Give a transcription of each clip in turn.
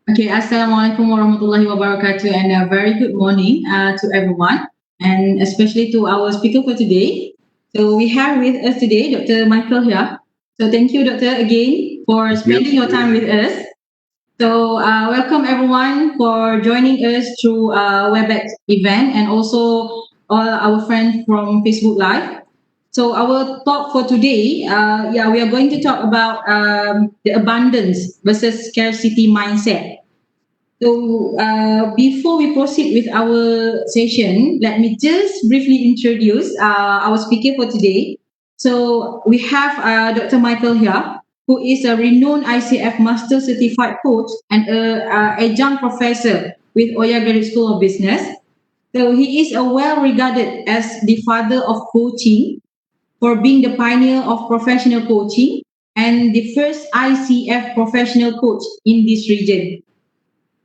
Okay, Assalamualaikum warahmatullahi wabarakatuh, and a very good morning to everyone, and especially to our speaker for today. So we have with us today Dr. Michael here. So thank you, Doctor, again for Thank spending you. your time with us. So welcome everyone for joining us through WebEx event, and also all our friends from Facebook Live. So our talk for today, we are going to talk about the abundance versus scarcity mindset. So before we proceed with our session, let me just briefly introduce our speaker for today. So we have Dr. Michael here, who is a renowned ICF Master Certified Coach and a adjunct professor with Oya Graduate School of Business. So he is a well regarded as the father of coaching for being the pioneer of professional coaching and the first ICF professional coach in this region.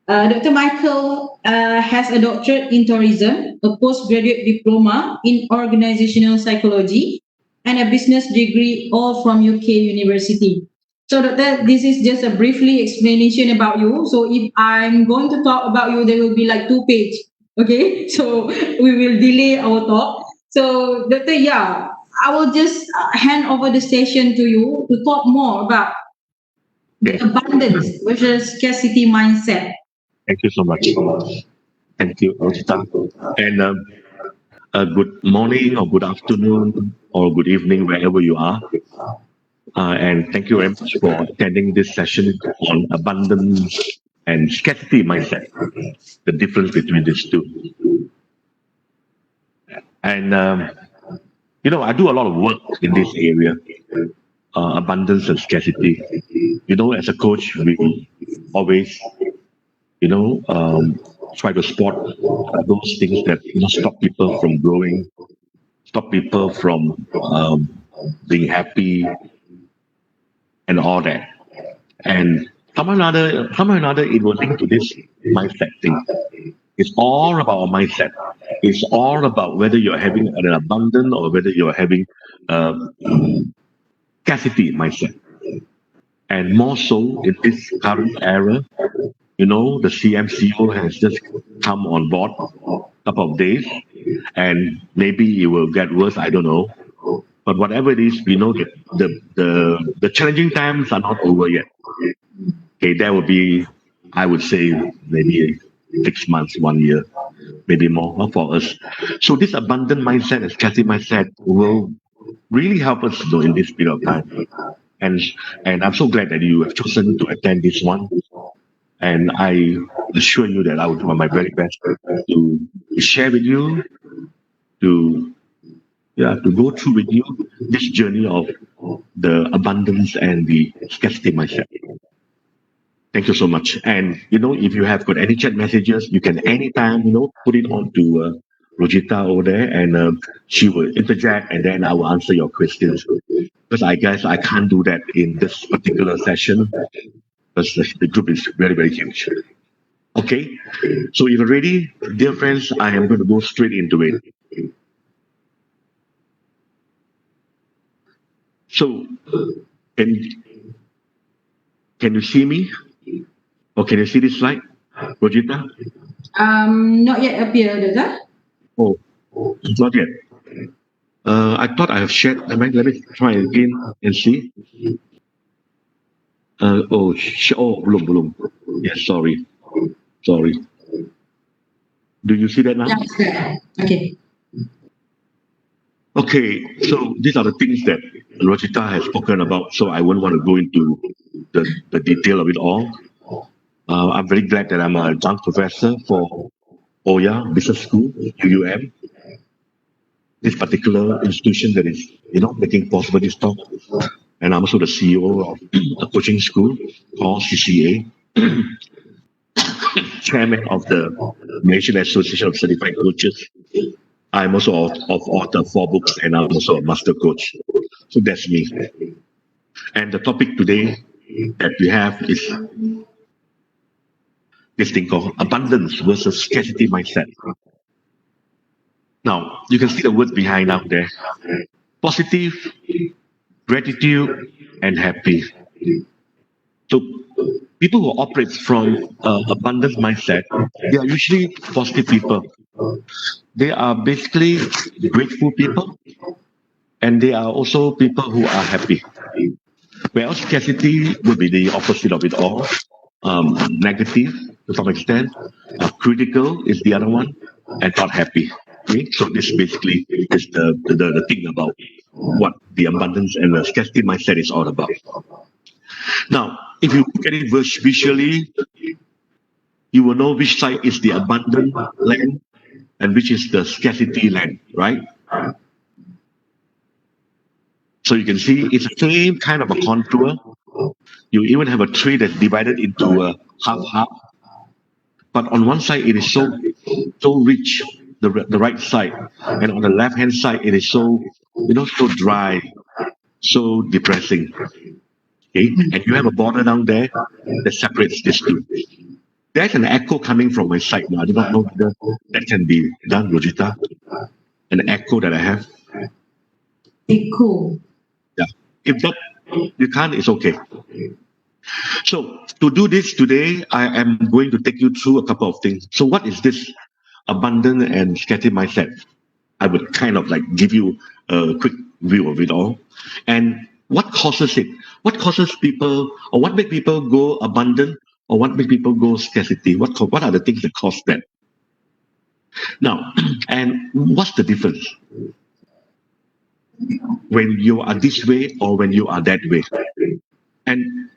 Dr. Michael has a doctorate in tourism, a postgraduate diploma in organizational psychology, and a business degree, all from UK University. So, Doctor, this is just a briefly explanation about you. So, if I'm going to talk about you, there will be like 2 pages. Okay, so we will delay our talk. So, Doctor, I will just hand over the station to you to talk more about the Okay. abundance versus scarcity mindset. Thank you so much. Thank you, Rosita. And good morning or good afternoon or good evening, wherever you are. And thank you very much for attending this session on abundance and scarcity mindset, the difference between these two. And, I do a lot of work in this area, abundance and scarcity. As a coach, we always try to spot those things that stop people from growing, stop people from being happy, and all that. And somehow or another, it will link to this mindset thing. It's all about a mindset. It's all about whether you're having an abundant or whether you're having a scarcity mindset. And more so in this current era, the CMCO has just come on board a couple of days, and maybe it will get worse. I don't know, but whatever it is, we know that the challenging times are not over yet. Okay, that will be, I would say, maybe 6 months, 1 year, maybe more for us. So this abundant mindset and scarcity mindset will really help us in this period of time. And and I'm so glad that you have chosen to attend this one. And I assure you that I will do my very best to share with you, to to go through with you this journey of the abundance and the scarcity mindset. Thank you so much. And if you have got any chat messages, you can anytime put it on to Rojita over there, and she will interject, and then I will answer your questions. Because I guess I can't do that in this particular session because the group is very, very huge. Okay, so if you're ready, dear friends, I am going to go straight into it. So, can you see me? Or can you see this slide, Rojita? Not yet appear, Doctor. Oh, not yet. I thought I have shared. Let me try again and see. Belum. Yes, sorry. Do you see that now? Yeah, okay. Okay, so these are the things that Rojita has spoken about, so I won't want to go into the detail of it all. I'm very glad that I'm a adjunct professor for Oya Business School, UUM, this particular institution that is, making possible this talk. And I'm also the CEO of a coaching school called CCA, chairman of the Malaysian Association of Certified Coaches. I'm also of author 4 books, and I'm also a master coach. So that's me. And the topic today that we have is this thing called abundance versus scarcity mindset. Now, you can see the words behind out there. Positive, gratitude, and happy. So people who operate from abundance mindset, they are usually positive people. They are basically grateful people, and they are also people who are happy. Whereas scarcity would be the opposite of it all. Negative to some extent, critical is the other one, and not happy. Okay, so this basically is the thing about what the abundance and the scarcity mindset is all about. Now, if you look at it visually, you will know which side is the abundant land and which is the scarcity land, right? So you can see it's the same kind of a contour. You even have a tree that's divided into a half, but on one side it is so rich, the right side, and on the left hand side it is so dry, so depressing. Okay, and you have a border down there that separates these two. There's an echo coming from my side now. I do not know whether that can be done, Rojita. An echo that I have. Echo. Yeah. If that you can't, it's okay. So to do this today, I am going to take you through a couple of things. So what is this abundant and scarcity mindset? I would kind of like give you a quick view of it all. And what causes it? What causes people, or what make people go abundant, or what make people go scarcity? What are the things that cause that? Now, and what's the difference when you are this way or when you are that way? And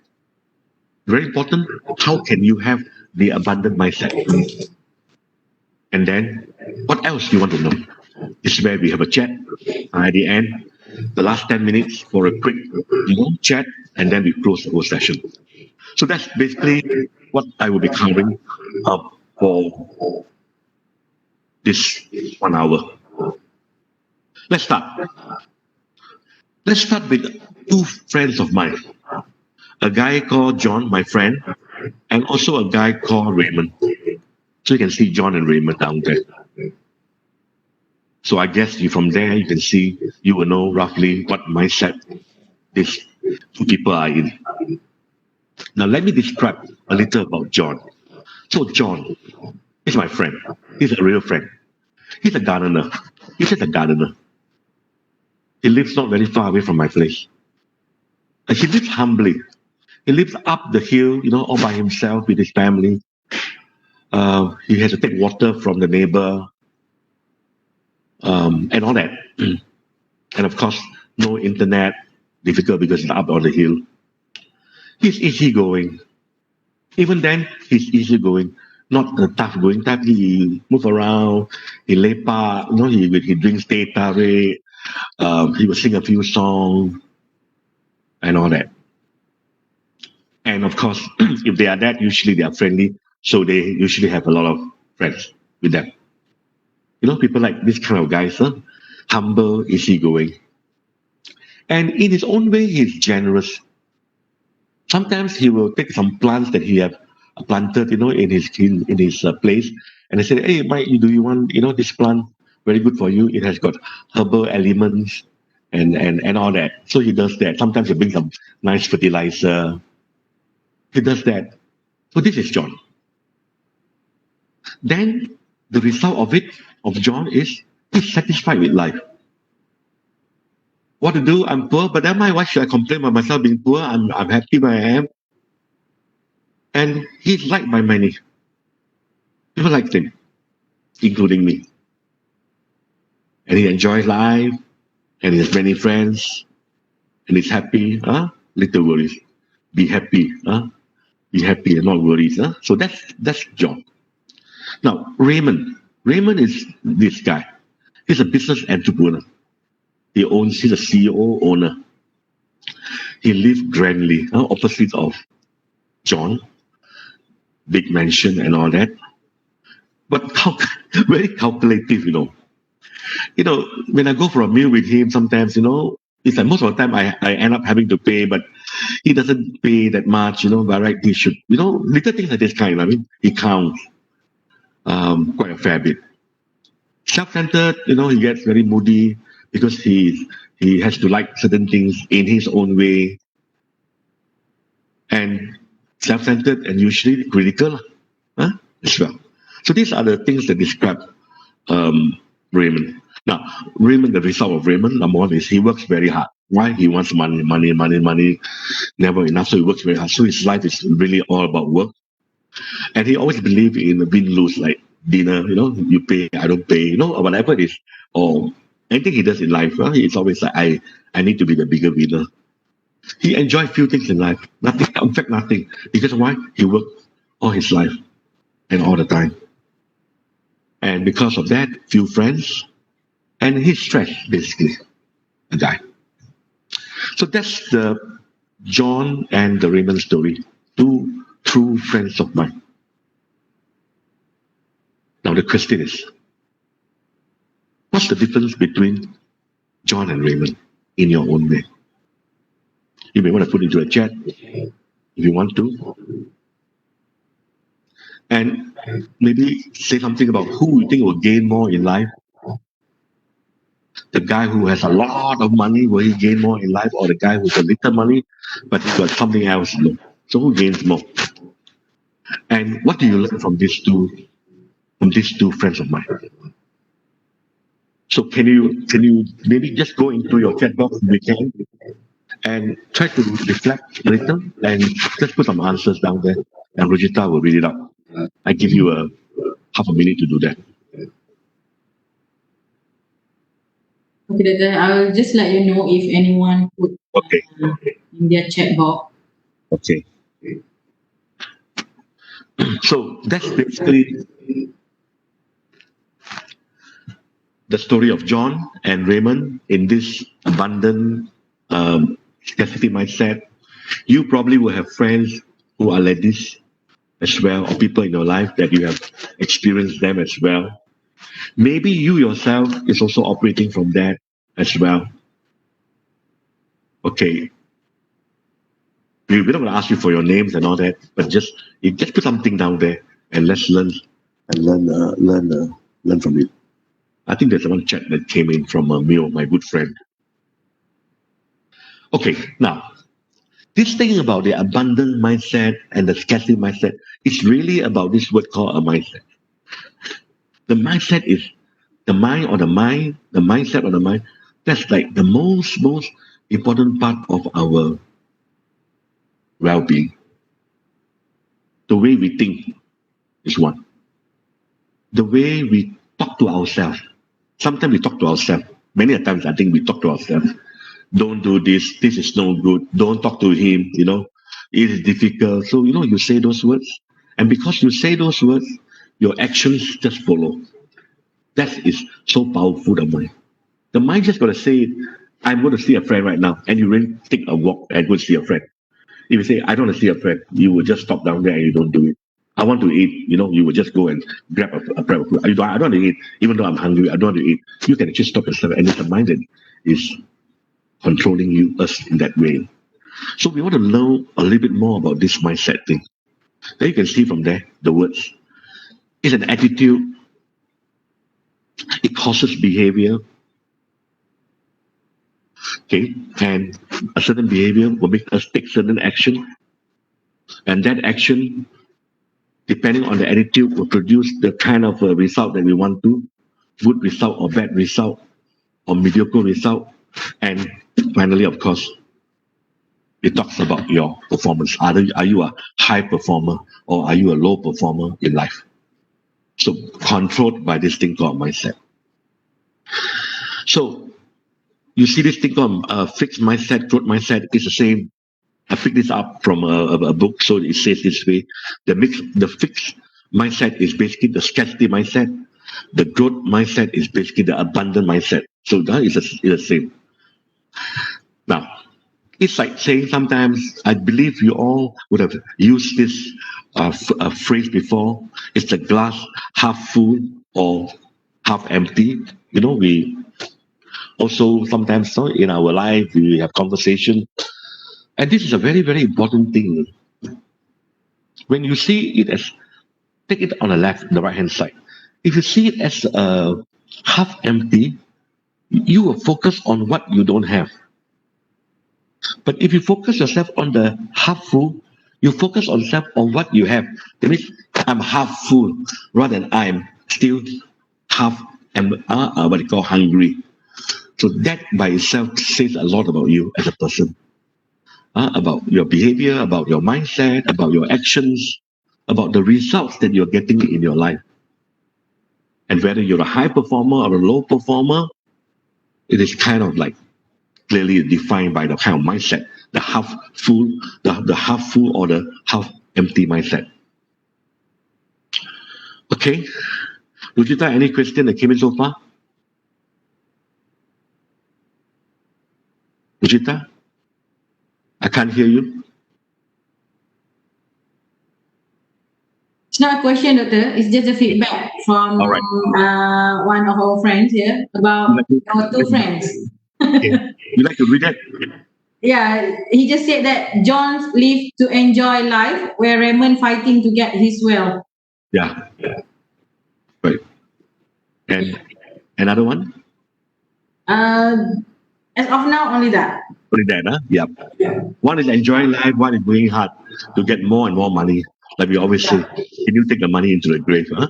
very important, how can you have the abundant mindset? And then, what else do you want to know? This is where we have a chat at the end, the last 10 minutes for a quick chat, and then we close the whole session. So that's basically what I will be covering for this 1 hour. Let's start. Let's start with two friends of mine. A guy called John, my friend, and also a guy called Raymond. So you can see John and Raymond down there. So I guess from there you can see, you will know roughly what mindset these two people are in. Now let me describe a little about John. So John is my friend. He's a real friend. He's a gardener. He's just a gardener. He lives not very far away from my place. And he lives humbly. He lives up the hill, all by himself with his family. He has to take water from the neighbor, and all that. And of course, no internet, difficult because it's up on the hill. He's easygoing. Even then, he's easygoing, not the tough going type. He move around, he lepak, he drinks teh tarik, he will sing a few songs, and all that. And of course, if they are that, usually they are friendly, so they usually have a lot of friends with them. People like this kind of guys, humble, easygoing. And in his own way, he's generous. Sometimes he will take some plants that he have planted, in his place, and I say, "Hey, Mike, do you want, this plant? Very good for you. It has got herbal elements and all that." So he does that. Sometimes he brings some nice fertilizer. He does that. So this is John. Then the result of John is he's satisfied with life. What to do? I'm poor, but then why should I complain about myself being poor? I'm happy where I am. And he's liked by many. People like him, including me. And he enjoys life, and he has many friends, and he's happy. Little worries. Be happy. Be happy and not worries. So that's John. Now, Raymond. Raymond is this guy. He's a business entrepreneur. He's a CEO owner. He lives grandly, opposite of John, big mansion and all that. But very calculative, when I go for a meal with him, sometimes, it's like most of the time I end up having to pay, but he doesn't pay that much, by right, he should, little things like this kind. I mean, he counts quite a fair bit. Self-centered, he gets very moody because he has to like certain things in his own way. And self-centered, and usually critical, as well. So these are the things that describe Raymond. Now, Raymond, the result of Raymond, number one is he works very hard. Why? He wants money, money, money, money, never enough. So he works very hard. So his life is really all about work. And he always believed in the win-lose, like dinner, you pay, I don't pay, or whatever it is. Or anything he does in life, it's always like, I need to be the bigger winner. He enjoyed few things in life. Nothing, in fact, nothing. Because why? He worked all his life and all the time. And because of that, few friends, and he's stressed, basically, a guy. So that's the John and the Raymond story. Two true friends of mine. Now the question is, what's the difference between John and Raymond in your own way? You may want to put into a chat if you want to. And maybe say something about who you think will gain more in life. The guy who has a lot of money, will he gain more in life? Or the guy who's a little money, but he got something else? So who gains more? And what do you learn from these two friends of mine? So can you maybe just go into your chat box if you can and try to reflect a little and just put some answers down there, and Rojita will read it out. I give you a half a minute to do that. Okay, Doctor, I will just let you know if anyone put Okay. in their chat box. Okay. So that's basically the story of John and Raymond in this abundant scarcity mindset. You probably will have friends who are like this as well, or people in your life that you have experienced them as well. Maybe you yourself is also operating from that as well. Okay. We're not going to ask you for your names and all that, but just put something down there and let's learn from it. I think there's one chat that came in from Mio, my good friend. Okay, now this thing about the abundant mindset and the scarcity mindset is really about this word called a mindset. The mindset is the mind or the mind, the mindset or the mind. That's like the most important part of our well-being. The way we think is one. The way we talk to ourselves. Sometimes we talk to ourselves. Many a times I think we talk to ourselves. Don't do this. This is no good. Don't talk to him. It is difficult. So, you say those words. And because you say those words, your actions just follow. That is so powerful, the mind. The mind just got to say, I'm going to see a friend right now. And you really take a walk and go see a friend. If you say, I don't want to see a friend, you will just stop down there and you don't do it. I want to eat, you will just go and grab a plate of food. I don't want to eat, even though I'm hungry, I don't want to eat. You can just stop yourself, and it's the mind that is controlling us in that way. So we want to learn a little bit more about this mindset thing. Then you can see from there the words. It's an attitude. It causes behavior. Okay, and a certain behavior will make us take certain action, and that action, depending on the attitude, will produce the kind of result that we want to, good result or bad result, or mediocre result, and finally, of course, it talks about your performance. Are you a high performer or are you a low performer in life? So controlled by this thing called mindset. So you see this thing called fixed mindset, growth mindset is the same. I picked this up from a book, so it says this way. The fixed mindset is basically the scarcity mindset. The growth mindset is basically the abundant mindset. So that is the same. Now, it's like saying sometimes, I believe you all would have used this phrase before. It's the glass half full or half empty. We also sometimes in our life, we have conversation. And this is a very, very important thing. When you see it as, take it on the right hand side. If you see it as half empty, you will focus on what you don't have. But if you focus yourself on the half full, You focus on self, on what you have. That means I'm half full rather than I'm still half what you call hungry. So that by itself says a lot about you as a person, about your behavior, about your mindset, about your actions, about the results that you're getting in your life. And whether you're a high performer or a low performer, it is kind of like clearly defined by the kind of mindset, the half full, the half full or the half empty mindset. Okay, Lujita, any question that came in so far? Lujita, I can't hear you. It's not a question, Doctor. It's just a feedback from All right. one of our friends here You about like to, our two friends. okay. You like to read that? Yeah, he just said that John live to enjoy life, where Raymond fighting to get his will. Yeah, right. And another one? Uh, as of now, only that. Only that, huh? Yep. One is enjoying life, one is working hard to get more and more money. Like we always say, can you take the money into the grave? Huh?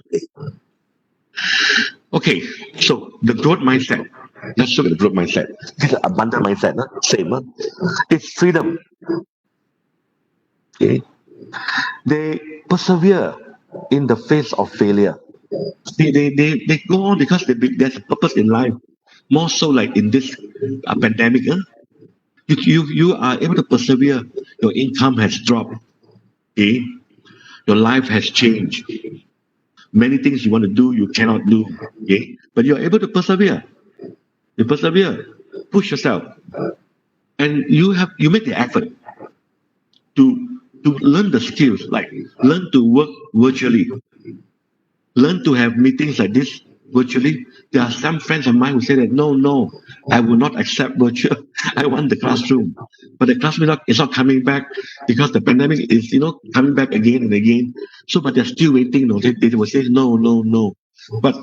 Okay, so the growth mindset. Let's look at the growth mindset. This is abundant mindset, huh? Same. Huh? It's freedom. Okay, they persevere in the face of failure. They go on because there's a purpose in life. More so, like in this pandemic, huh? You are able to persevere. Your income has dropped. Okay, your life has changed. Many things you want to do, you cannot do. Okay, but you're able to persevere. You persevere, push yourself, and you make the effort to learn the skills, like learn to work virtually, learn to have meetings like this virtually. There are some friends of mine who say that no, I will not accept virtual. I want the classroom, but the classroom is not coming back because the pandemic is coming back again and again. So, but they're still waiting. They will say no. But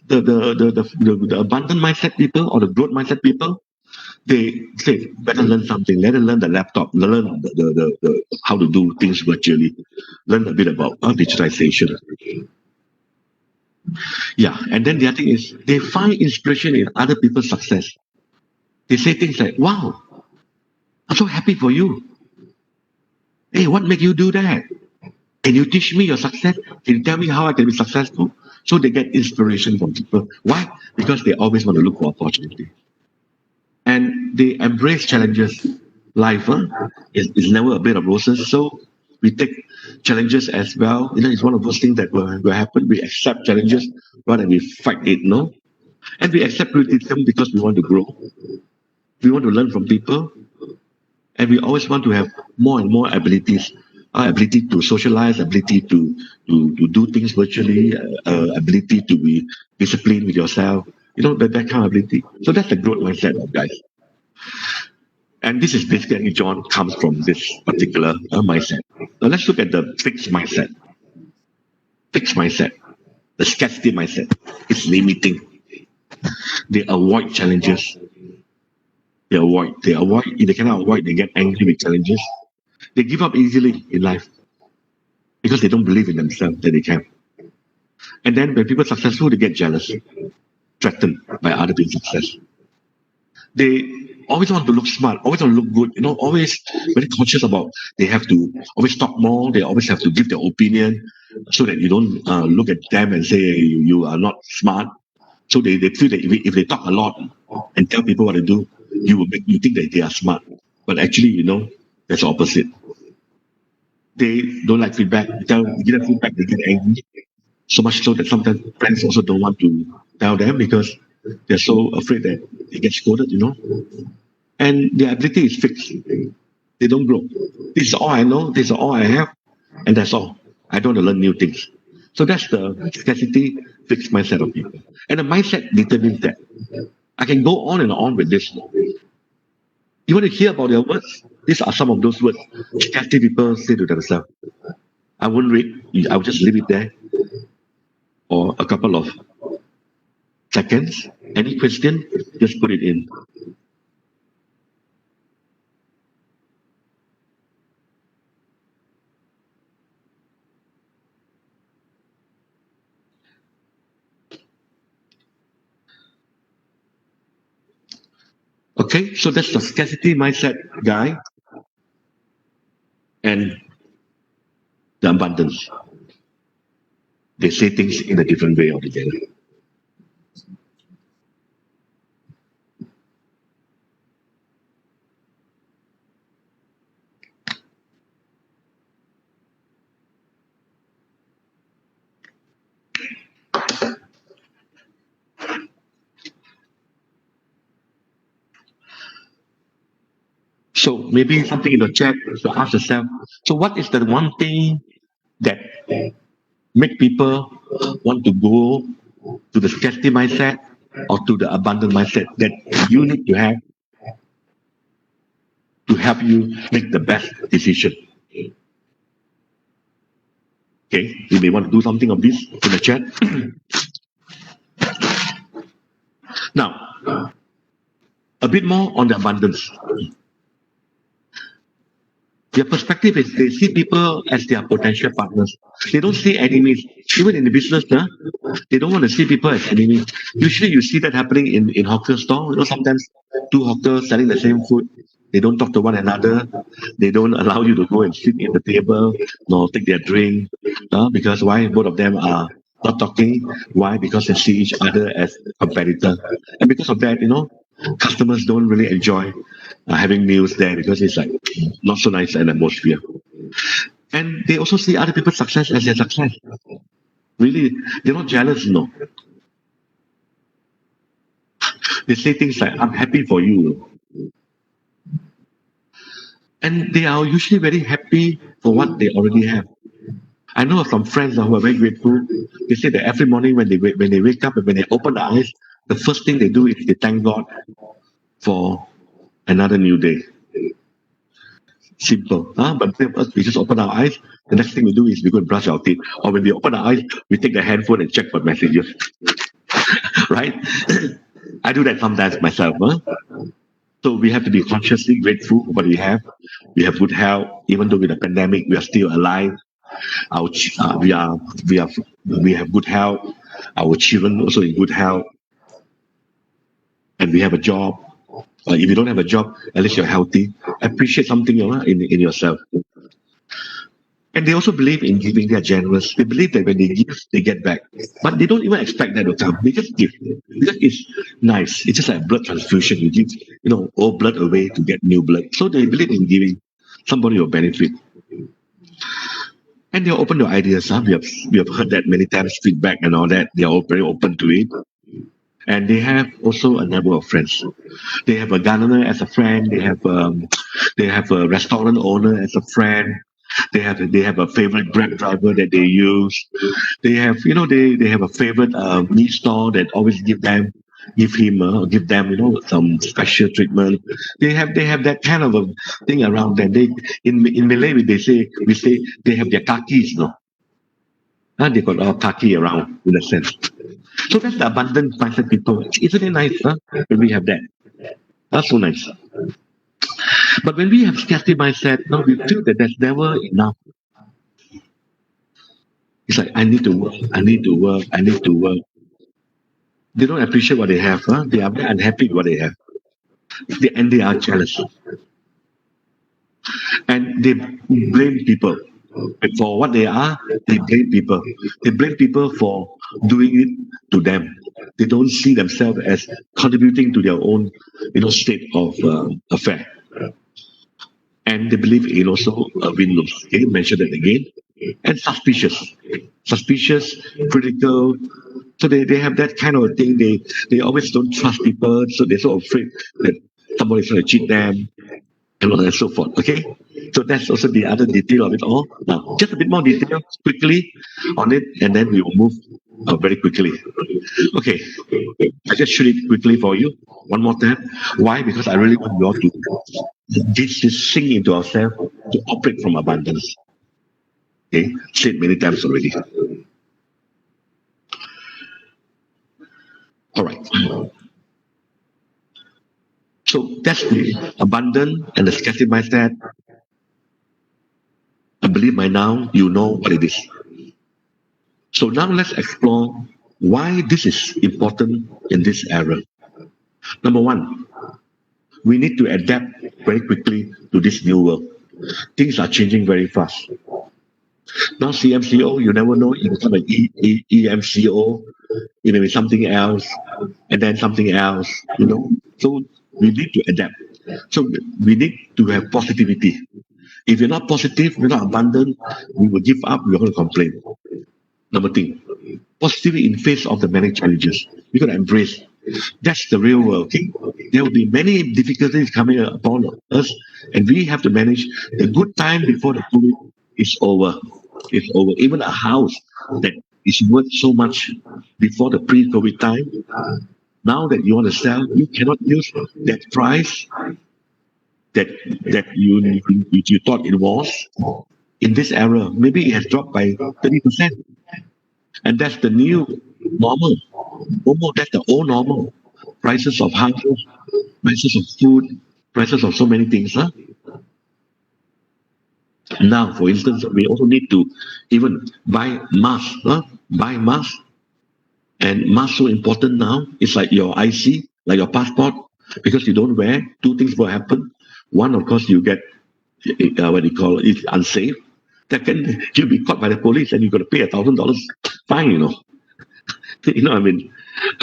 the abundant mindset people or the growth mindset people, they say better learn something. Let them learn the laptop, learn the how to do things virtually, learn a bit about digitization. Yeah, and then the other thing is they find inspiration in other people's success. They say things like, "Wow, I'm so happy for you. Hey, what make you do that? Can you teach me your success? Can you tell me how I can be successful?" So they get inspiration from people. Why? Because they always want to look for opportunity. And they embrace challenges. Life is never a bed of roses, so we take challenges as well. It's one of those things that will happen. We accept challenges rather than we fight it. No, and we accept criticism because we want to grow. We want to learn from people, and we always want to have more and more abilities. Our ability to socialize, ability to do things virtually, ability to be disciplined with yourself. That kind of ability. So that's the growth mindset, guys. And this is basically John comes from this particular mindset. Now let's look at the fixed mindset. Fixed mindset, the scarcity mindset. It's limiting. They avoid challenges. They avoid. If they cannot avoid, they get angry with challenges. They give up easily in life because they don't believe in themselves that they can. And then when people are successful, they get jealous, threatened by other people's success. They always want to look smart, always want to look good, always very conscious about they have to always talk more, they always have to give their opinion so that you don't look at them and say you are not smart. So they feel that if they talk a lot and tell people what to do, you will make you think that they are smart. But actually, that's the opposite. They don't like feedback. You give them feedback, they get angry. So much so that sometimes friends also don't want to tell them because they're so afraid that they get scolded. And their ability is fixed. They don't grow. This is all I know. This is all I have, and that's all. I don't want to learn new things. So that's the scarcity fixed mindset of people, and the mindset determines that. I can go on and on with this. You want to hear about their words? These are some of those words scarcity people say to themselves. I won't read. I will just leave it there for a couple of seconds. Any question? Just put it in. Okay, so that's the scarcity mindset guy and the abundance. They say things in a different way altogether. So maybe something in the chat to ask yourself. So what is the one thing that make people want to go to the scarcity mindset or to the abundant mindset that you need to have to help you make the best decision? Okay, you may want to do something of this in the chat. Now, a bit more on the abundance. Their perspective is they see people as their potential partners. They don't see enemies. Even in the business, they don't want to see people as enemies. Usually you see that happening in hawker store. Sometimes two hawkers selling the same food, they don't talk to one another. They don't allow you to go and sit at the table nor take their drink. Because why? Both of them are not talking. Why? Because they see each other as competitor. And because of that, customers don't really enjoy having meals there because it's like not so nice an atmosphere. And they also see other people's success as their success. Really, they're not jealous, no. They say things like, I'm happy for you. And they are usually very happy for what they already have. I know of some friends who are very grateful. They say that every morning when they wake up and when they open their eyes, the first thing they do is they thank God for another new day. Simple. But we just open our eyes. The next thing we do is we go and brush our teeth. Or when we open our eyes, we take the handphone and check for messages. Right? I do that sometimes myself. So we have to be consciously grateful for what we have. We have good health. Even though with the pandemic, we are still alive. We have good health. Our children also in good health, and we have a job. If you don't have a job, at least you're healthy. Appreciate something in yourself. And they also believe in giving. They are generous. They believe that when they give, they get back. But they don't even expect that to come. They just give because it's nice. It's just like blood transfusion. You give, old blood away to get new blood. So they believe in giving. Somebody will benefit. And they're open to ideas. We have heard that many times, feedback and all that. They are all very open to it. And they have also a number of friends. They have a gardener as a friend. They have a restaurant owner as a friend. They have a favorite Grab driver that they use. They have they have a favorite meat store that always give them some special treatment. They have that kind of a thing around them. They in Malay we say they have their kakis, no. They got all kaki around in a sense. So that's the abundant mindset people. Isn't it nice, when we have that? That's so nice. But when we have scarcity mindset, now we feel that there's never enough. It's like, I need to work, I need to work, I need to work. They don't appreciate what they have. They are very unhappy with what they have. And they are jealous. And they blame people. And for what they are, they blame people. They blame people for doing it to them. They don't see themselves as contributing to their own, state of affair. And they believe in also win-lose. Okay, mention that again. And suspicious, critical. So they have that kind of thing. They always don't trust people, so they're so afraid that somebody's going to cheat them, and on and so forth. Okay, so that's also the other detail of it all. Now, just a bit more detail quickly on it, and then we will move very quickly. Okay, I just shoot it quickly for you one more time. Why? Because I really want you all to this sink into ourselves to operate from abundance. Okay, said many times already. All right. So that's the abundant and the scarcity mindset. I believe by now you know what it is. So now let's explore why this is important in this era. Number one, we need to adapt very quickly to this new world. Things are changing very fast. Now CMCO, you never know, it become an EMCO, it may be something else, and then something else, So we need to adapt. So we need to have positivity. If you're not positive, you're not abundant, we will give up, we're going to complain. Number thing, positivity in face of the many challenges. We got to embrace. That's the real world. Okay? There will be many difficulties coming upon us, and we have to manage the good time before the COVID is over. It's over. Even a house that is worth so much before the pre-COVID time, now that you want to sell, you cannot use that price that you thought it was in this era. Maybe it has dropped by 30%. And that's the new normal. That's the old normal. Prices of houses, prices of food, prices of so many things. Huh? Now, for instance, we also need to even buy masks. Huh? Buy masks. And masks so important now. It's like your IC, like your passport. Because you don't wear, two things will happen. One, of course, you get what you call it, unsafe. Second, you'll be caught by the police and you've got to pay $1,000 fine, You know what I mean?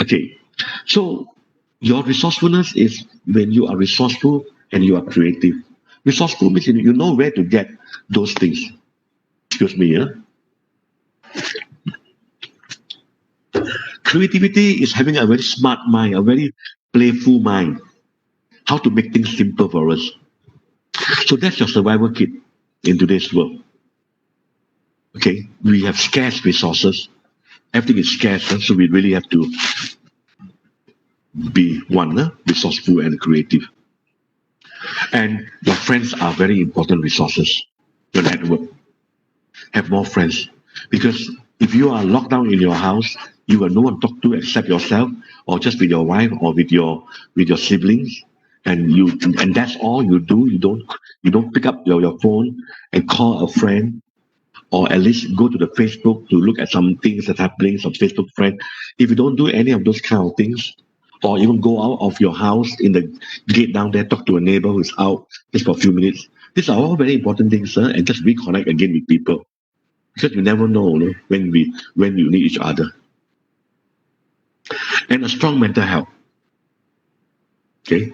Okay. So your resourcefulness is when you are resourceful and you are creative. Resourceful means you know where to get those things. Excuse me, yeah? Creativity is having a very smart mind, a very playful mind. How to make things simple for us. So that's your survival kit in today's world. Okay, we have scarce resources. Everything is scarce, so we really have to be resourceful and creative. And your friends are very important resources. Your network. Have more friends. Because if you are locked down in your house, you have no one to talk to except yourself, or just with your wife or with your siblings. And that's all you do. You don't pick up your phone and call a friend, or at least go to the Facebook to look at some things that's happening, some Facebook friend. If you don't do any of those kind of things, or even go out of your house in the gate down there, talk to a neighbor who's out just for a few minutes. These are all very important things, and just reconnect again with people. Because you never know, when you need each other. And a strong mental health. Okay?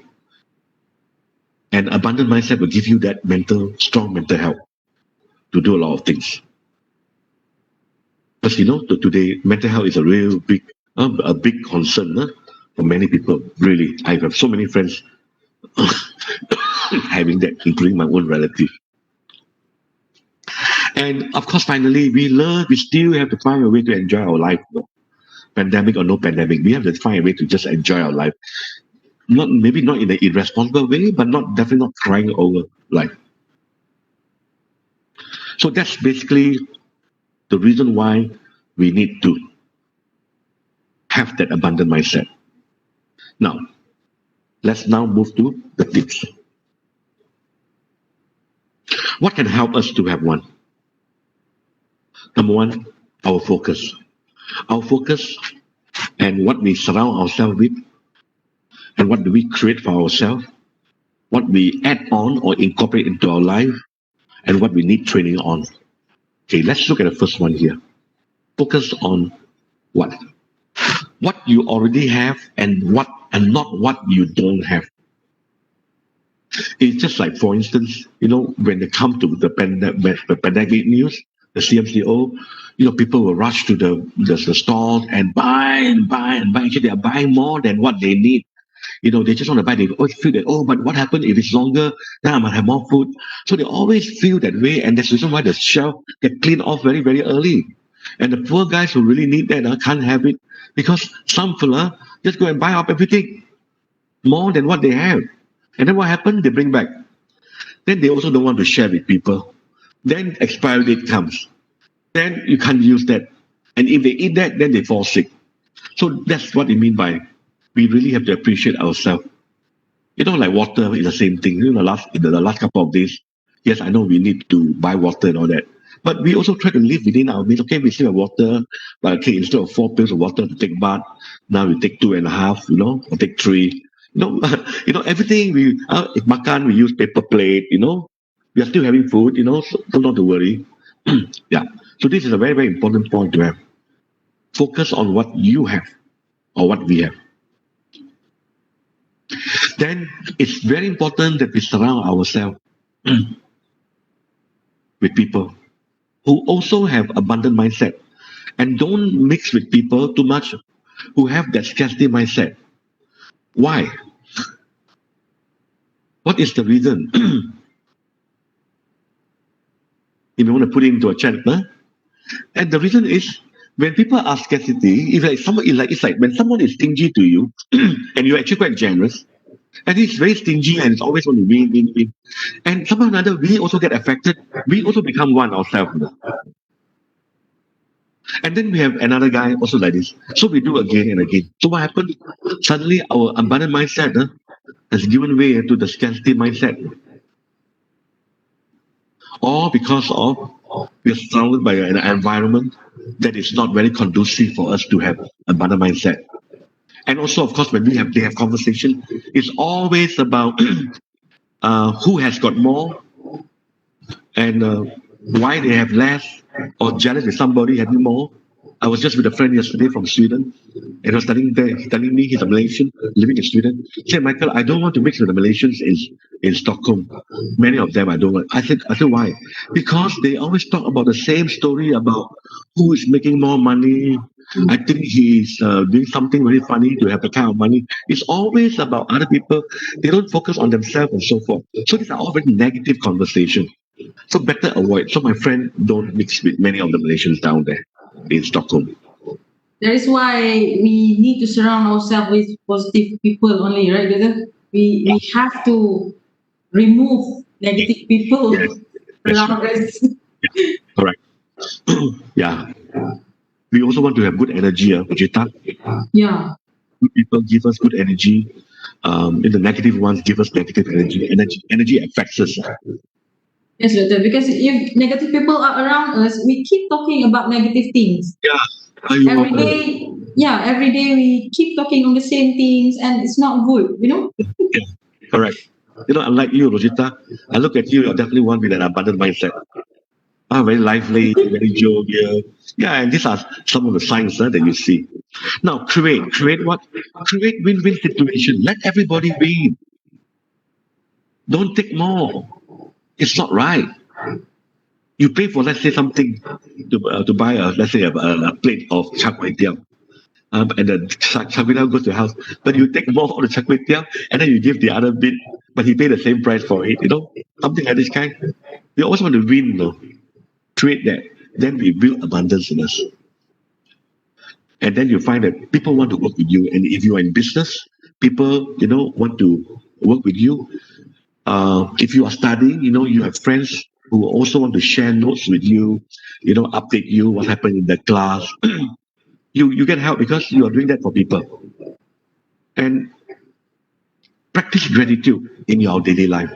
An abundant mindset will give you that strong mental health to do a lot of things. Because today mental health is a real big concern for many people. Really, I have so many friends having that, including my own relative. And of course, finally, we still have to find a way to enjoy our life. Pandemic or no pandemic, we have to find a way to just enjoy our life. Maybe not in an irresponsible way, but definitely not crying over life. So that's basically the reason why we need to have that abundant mindset. Now, let's now move to the tips. What can help us to have one? Number one, our focus. Our focus and what we surround ourselves with, and what do we create for ourselves, what we add on or incorporate into our life, and what we need training on. Okay, let's look at the first one here. Focus on what? What you already have and not what you don't have. It's just like, for instance, when it comes to the pandemic news, the CMCO, people will rush to the stores and buy and buy and buy. Actually, they are buying more than what they need. They just want to buy. They always feel that, but what happened if it's longer? Then I might have more food. So they always feel that way, and that's the reason why the shelf get cleaned off very, very early. And the poor guys who really need that can't have it, because some fella just go and buy up everything more than what they have. And then what happened? They bring back. Then they also don't want to share with people. Then expiry date comes. Then you can't use that. And if they eat that, then they fall sick. So that's what it means by we really have to appreciate ourselves. Like water is the same thing. In the last couple of days, yes, I know we need to buy water and all that. But we also try to live within our means. Okay, we still have water, but okay, instead of 4 pills of water to take bath, now we take 2.5, or take 3. Everything if makan, we use paper plate. We are still having food. So not to worry. Yeah. So this is a very, very important point to have. Focus on what you have or what we have. Then it's very important that we surround ourselves with people who also have abundant mindset, and don't mix with people too much who have that scarcity mindset. Why? What is the reason? If you want to put it into a chat, huh? And the reason is when people are scarcity, it's like when someone is stingy to you, and you're actually quite generous, and he's very stingy and it's always want to win, win, win. And somehow or another, we also get affected. We also become one ourselves. And then we have another guy also like this. So we do again and again. So what happened? Suddenly our abundant mindset has given way to the scarcity mindset. All because of we're surrounded by an environment that is not very conducive for us to have abundant mindset. And also, of course, when they have conversation, it's always about who has got more and why they have less, or jealous if somebody having more. I was just with a friend yesterday from Sweden, and he was telling me he's a Malaysian living in Sweden. He said, Michael, I don't want to mix with the Malaysians in Stockholm. Many of them I don't want. I said why? Because they always talk about the same story about who is making more money. I think he's doing something very funny to have the kind of money. It's always about other people. They don't focus on themselves and so forth. So these are all very negative conversation. So better avoid. So my friend don't mix with many of the Malaysians down there in Stockholm. That is why we need to surround ourselves with positive people only, right? We have to remove negative people Yes, that's around right. us. Correct. Yeah. We also want to have good energy, Vijita. Yeah. Good people give us good energy. In the negative ones give us negative energy. Energy affects us. Yes, betul. Because if negative people are around us, we keep talking about negative things. Yeah. Every day, yeah, every day we keep talking on the same things and it's not good. Yeah, correct. Unlike you, Rosita, I look at you, you're definitely one with an abundant mindset. Very lively, very jovial. Yeah, and these are some of the signs that you see. Now, create what? Create win-win situation. Let everybody win. Don't take more. It's not right. You pay for, let's say, something to buy let's say, a plate of char kway teow. And the char kway teow goes to the house, but you take more of the char kway teow, and then you give the other bit, but he pay the same price for it. Something like this kind. We always want to win, create that. Then we build abundance in us. And then you find that people want to work with you. And if you are in business, people, want to work with you. If you are studying, you have friends who also want to share notes with you, update you what happened in the class. You get help because you are doing that for people. And practice gratitude in your daily life.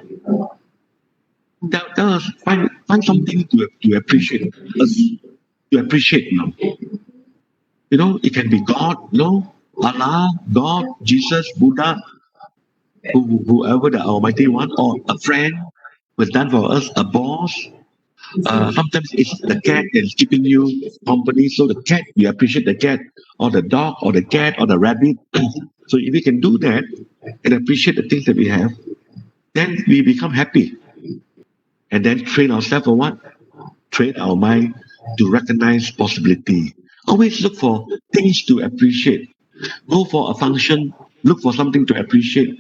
Tell us, find something to appreciate us, to appreciate. It can be God, Allah, God, Jesus, Buddha, whoever the Almighty One, or a friend who has done for us, a boss. Sometimes it's the cat that is keeping you company. So the cat, you appreciate the cat, or the dog, or the cat, or the rabbit. So if we can do that and appreciate the things that we have, then we become happy. And then train ourselves for what? Train our mind to recognize possibility. Always look for things to appreciate. Go for a function, look for something to appreciate.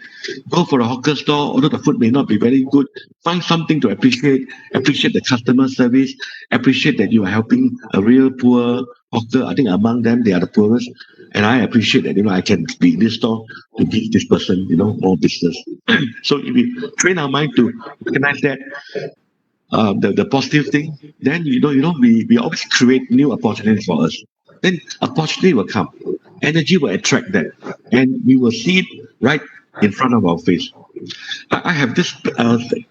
Go for a hawker store, although the food may not be very good. Find something to appreciate the customer service, appreciate that you are helping a real poor hawker. I think among them, they are the poorest. And I appreciate that, I can be in this store to give this person, more business. So if we train our mind to recognize that, the positive thing, then we always create new opportunities for us. Then opportunity will come, energy will attract that, and we will see it right in front of our face. I have this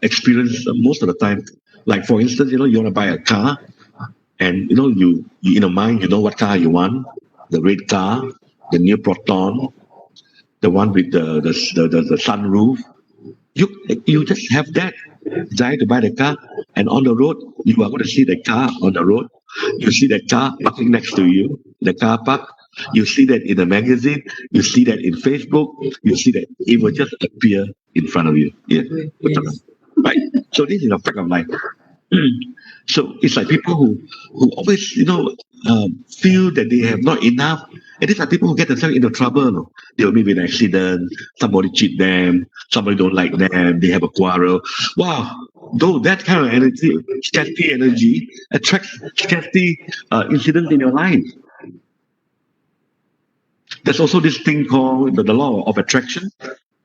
experience most of the time. Like for instance, you want to buy a car, and you in a mind, what car you want, the red car, the new Proton, the one with the sunroof. You just have that desire to buy the car, and on the road you are going to see the car on the road. You see that car parking next to you, the car park. You see that in the magazine. You see that in Facebook. You see that it will just appear in front of you. Yeah, Yes. right. So this is a fact of life. So it's like people who always feel that they have not enough, and these are people who get themselves into trouble. No? They'll meet with an accident, somebody cheat them, somebody don't like them, they have a quarrel. Wow, though that kind of energy, scarcity energy, attracts scarcity incidents in your life. There's also this thing called the law of attraction.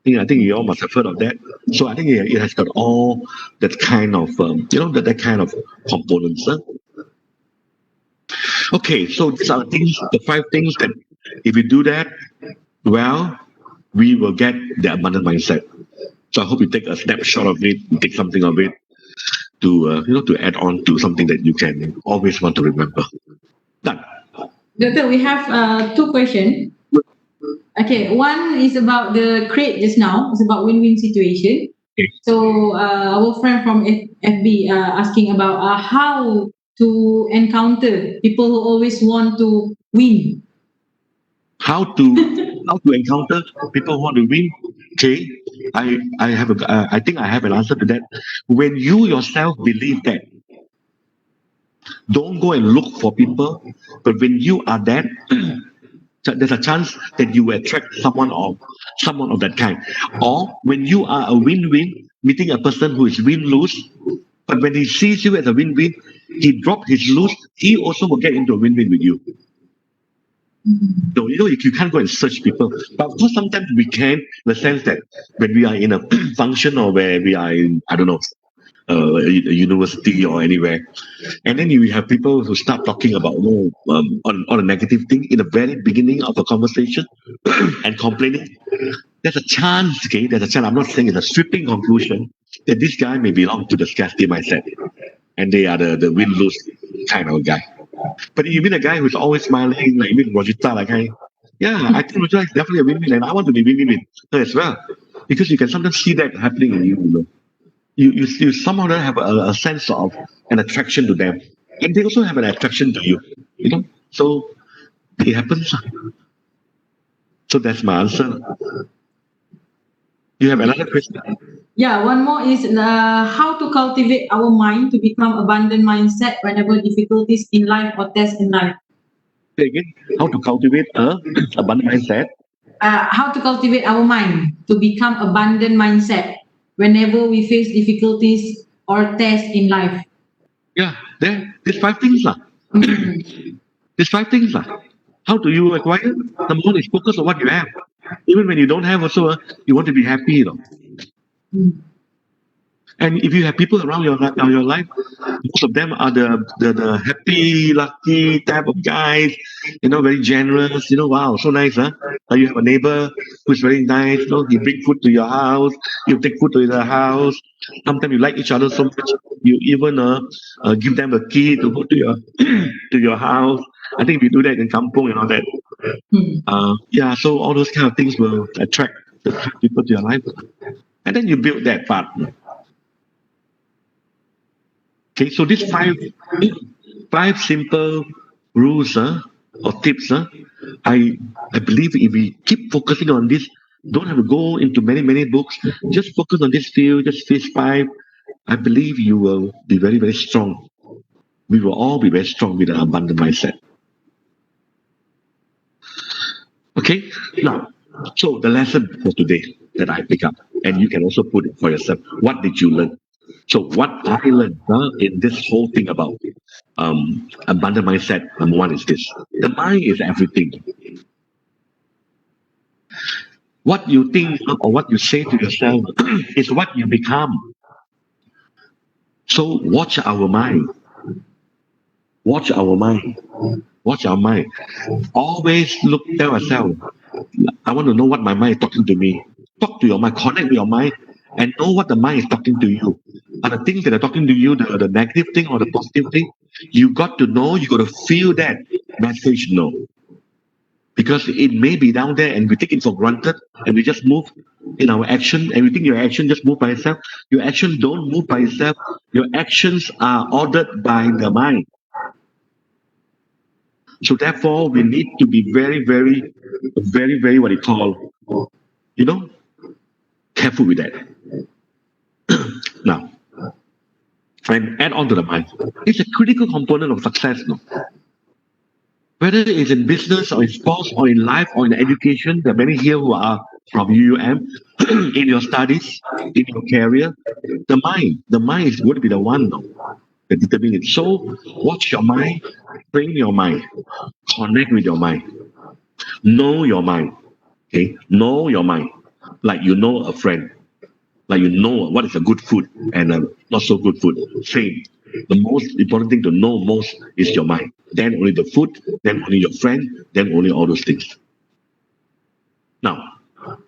I think you all must have heard of that. So I think it has got all that kind of, that kind of components. Huh? Okay, so these are the five things that if we do that, well, we will get the abundant mindset. So I hope you take a snapshot of it, you take something of it to add on to something that you can always want to remember. Done. Doctor, we have two questions. Okay, one is about the crate just now. It's about win-win situation. Okay. So our friend from FB asking about how to encounter people who always want to win. How to encounter people who want to win? Okay, I think I have an answer to that. When you yourself believe that, don't go and look for people, but when you are that, there's a chance that you will attract someone of that kind. Or when you are a win-win, meeting a person who is win-lose, but when he sees you as a win-win, he drop his lose, he also will get into a win-win with you. So you can't go and search people, but of course sometimes we can, in the sense that when we are in a function or where we are in, I don't know, a university or anywhere, and then you have people who start talking about on a negative thing in the very beginning of a conversation and complaining. There's a chance, okay, there's a chance. I'm not saying it's a sweeping conclusion that this guy may belong to the scarcity mindset, and they are the win-lose kind of guy. But you mean a guy who's always smiling, like you mean Rojita, like yeah, I think Rojita is definitely a win-win, and I want to be win-win with her as well, because you can sometimes see that happening in you. You somehow have a sense of an attraction to them, and they also have an attraction to you. So it happens. So that's my answer. You have another question? Yeah, one more is how to cultivate our mind to become abundant mindset whenever difficulties in life or tests in life. Say again. How to cultivate a abundant mindset? How to cultivate our mind to become abundant mindset whenever we face difficulties or tests in life. Yeah, there's five things lah. There's five things lah. How do you acquire? Number one is focus on what you have. Even when you don't have, also you want to be happy, And if you have people around your life, most of them are the happy, lucky type of guys, very generous, wow, so nice, huh? You have a neighbor who's very nice, he bring food to your house, you take food to their house. Sometimes you like each other so much, you even give them a key to go to your to your house. I think we do that in kampung and all that. Yeah, so all those kind of things will attract people to your life, and then you build that part. Okay, so these five simple rules or tips, I believe if we keep focusing on this, don't have to go into many books. Just focus on this few, just these five. I believe you will be very, very strong. We will all be very strong with an abundant mindset. Okay, now, so the lesson for today that I pick up, and you can also put it for yourself. What did you learn? So what I learned in this whole thing about abundant mindset, number one is this: the mind is everything. What you think or what you say to yourself is what you become. So watch our mind. Watch our mind. Watch our mind. Always tell yourself, I want to know what my mind is talking to me. Talk to your mind, connect with your mind, and know what the mind is talking to you. Are the things that are talking to you the negative thing or the positive thing? You got to know, you got to feel that message, no. because it may be down there and we take it for granted and we just move in our action and we think your action just move by itself. Your action don't move by itself. Your actions are ordered by the mind. So therefore, we need to be very, very, very, very what you call, you know, careful with that. Now, and add on to the mind. It's a critical component of success. No? Whether it's in business or in sports or in life or in education, there are many here who are from UUM, in your studies, in your career. The mind is going to be the one no, that determines it. So watch your mind, train your mind, connect with your mind, know your mind. Okay, know your mind, like you know a friend, like you know what is a good food and a not so good food. Same. The most important thing to know most is your mind. Then only the food, then only your friend, then only all those things. Now,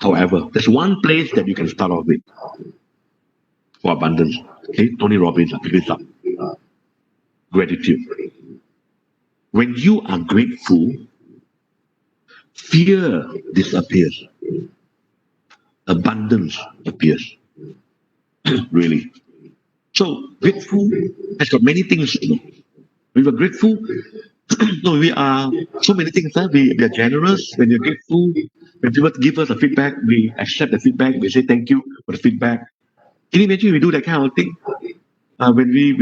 however, there's one place that you can start off with for abundance. Okay, Tony Robbins, pick this up. Gratitude. When you are grateful, fear disappears. Abundance appears. Really. So grateful has got many things. You know. We were grateful. No, we are so many things. Huh? We are generous when you're grateful. When people give us a feedback, we accept the feedback. We say thank you for the feedback. Can you imagine we do that kind of thing? When we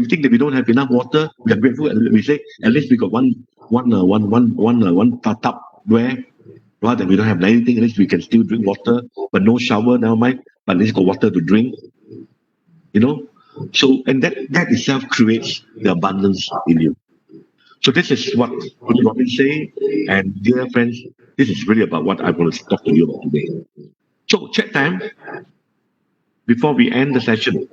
think that we don't have enough water, we are grateful and we say at least we got one tub where rather than we don't have anything, at least we can still drink water, but no shower, never mind. But at least got water to drink, you know. So and that itself creates the abundance in you. So this is what Tony Robbins say, and dear friends, this is really about what I want to talk to you about today. So chat time before we end the session.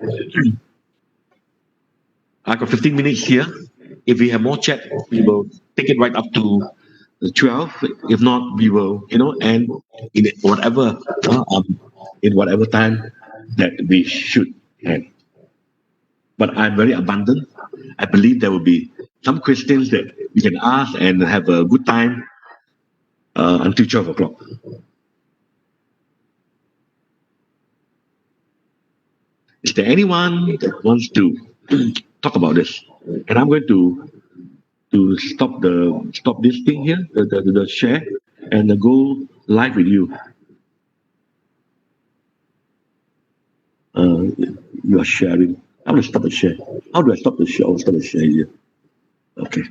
I got 15 minutes here. If we have more chat, we will take it right up to 12. If not, we will, end in whatever, in whatever time that we should have. But I'm very abundant. I believe there will be some questions that you can ask and have a good time until 12 o'clock. Is there anyone that wants to talk about this? And I'm going to stop this thing here, the share, and go live with you. You are sharing. I'm going to stop the share. How do I stop the share? I'll stop the share here. Okay.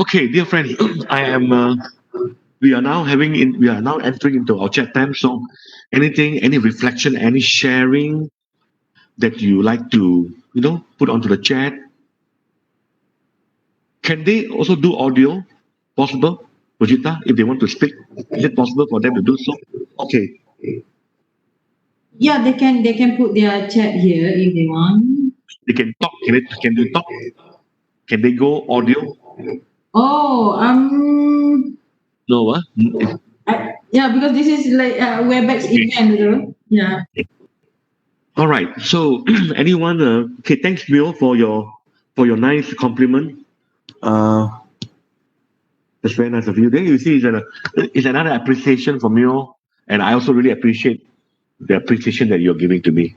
Okay, dear friends, I am. We are now we are now entering into our chat time. So, anything, any reflection, any sharing that you like to, put onto the chat. Can they also do audio? Possible, Rojita, if they want to speak, is it possible for them to do so? Okay. Yeah, they can put their chat here if they want. They can talk. Can they talk? Can they go audio? Oh, No, yeah, because this is like Webex okay. event, yeah. All right. So, anyone? Okay. Thanks, Mio, for your nice compliment. Uh, that's very nice of you. Then you see, it's another appreciation from Mio, and I also really appreciate the appreciation that you're giving to me.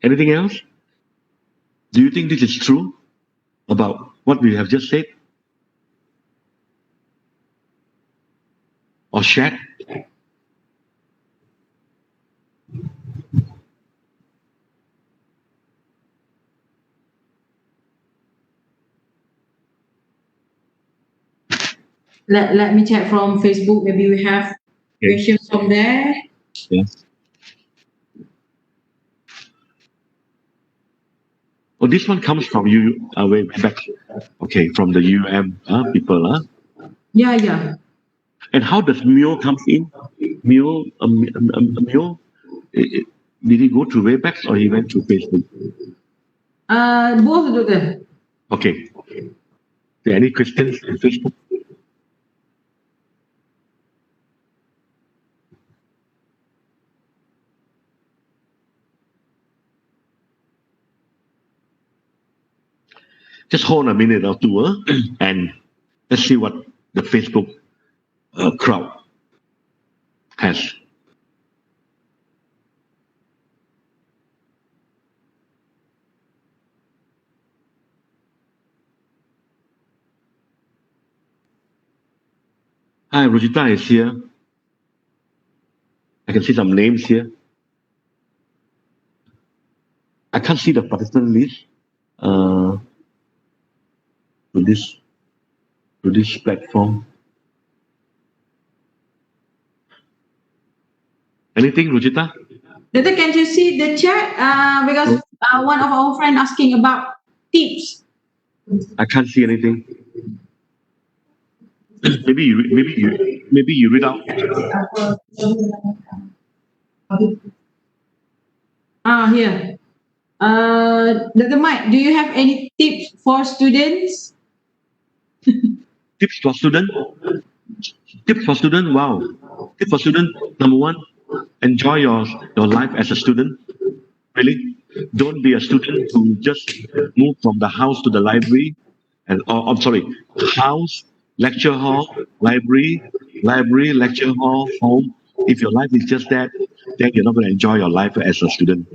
Anything else? Do you think this is true about what we have just said or shared? Let me check from Facebook. Maybe we have Okay. questions from there. Yes. Oh, this one comes from you way back. Okay, from the UM people. Yeah, yeah. And how does Mio comes in? Mio, did he go through Webex or he went through Facebook? Both of them. Okay. There any questions on Facebook? Just hold a minute or two, and let's see what the Facebook crowd has. Hi, Rojita is here. I can see some names here. I can't see the participant list uh, to this platform. Anything, Rojita? Later, can you see the chat? Because one of our friend asking about tips. I can't see anything. maybe you read out. Here. The Mike, do you have any tips for students? Tips for student. Tips for student. Wow. Tip for student. Number one, enjoy your life as a student. Really, don't be a student who just move from the house to the library, and I'm sorry, house, lecture hall, library, lecture hall, home. If your life is just that, then you're not going to enjoy your life as a student.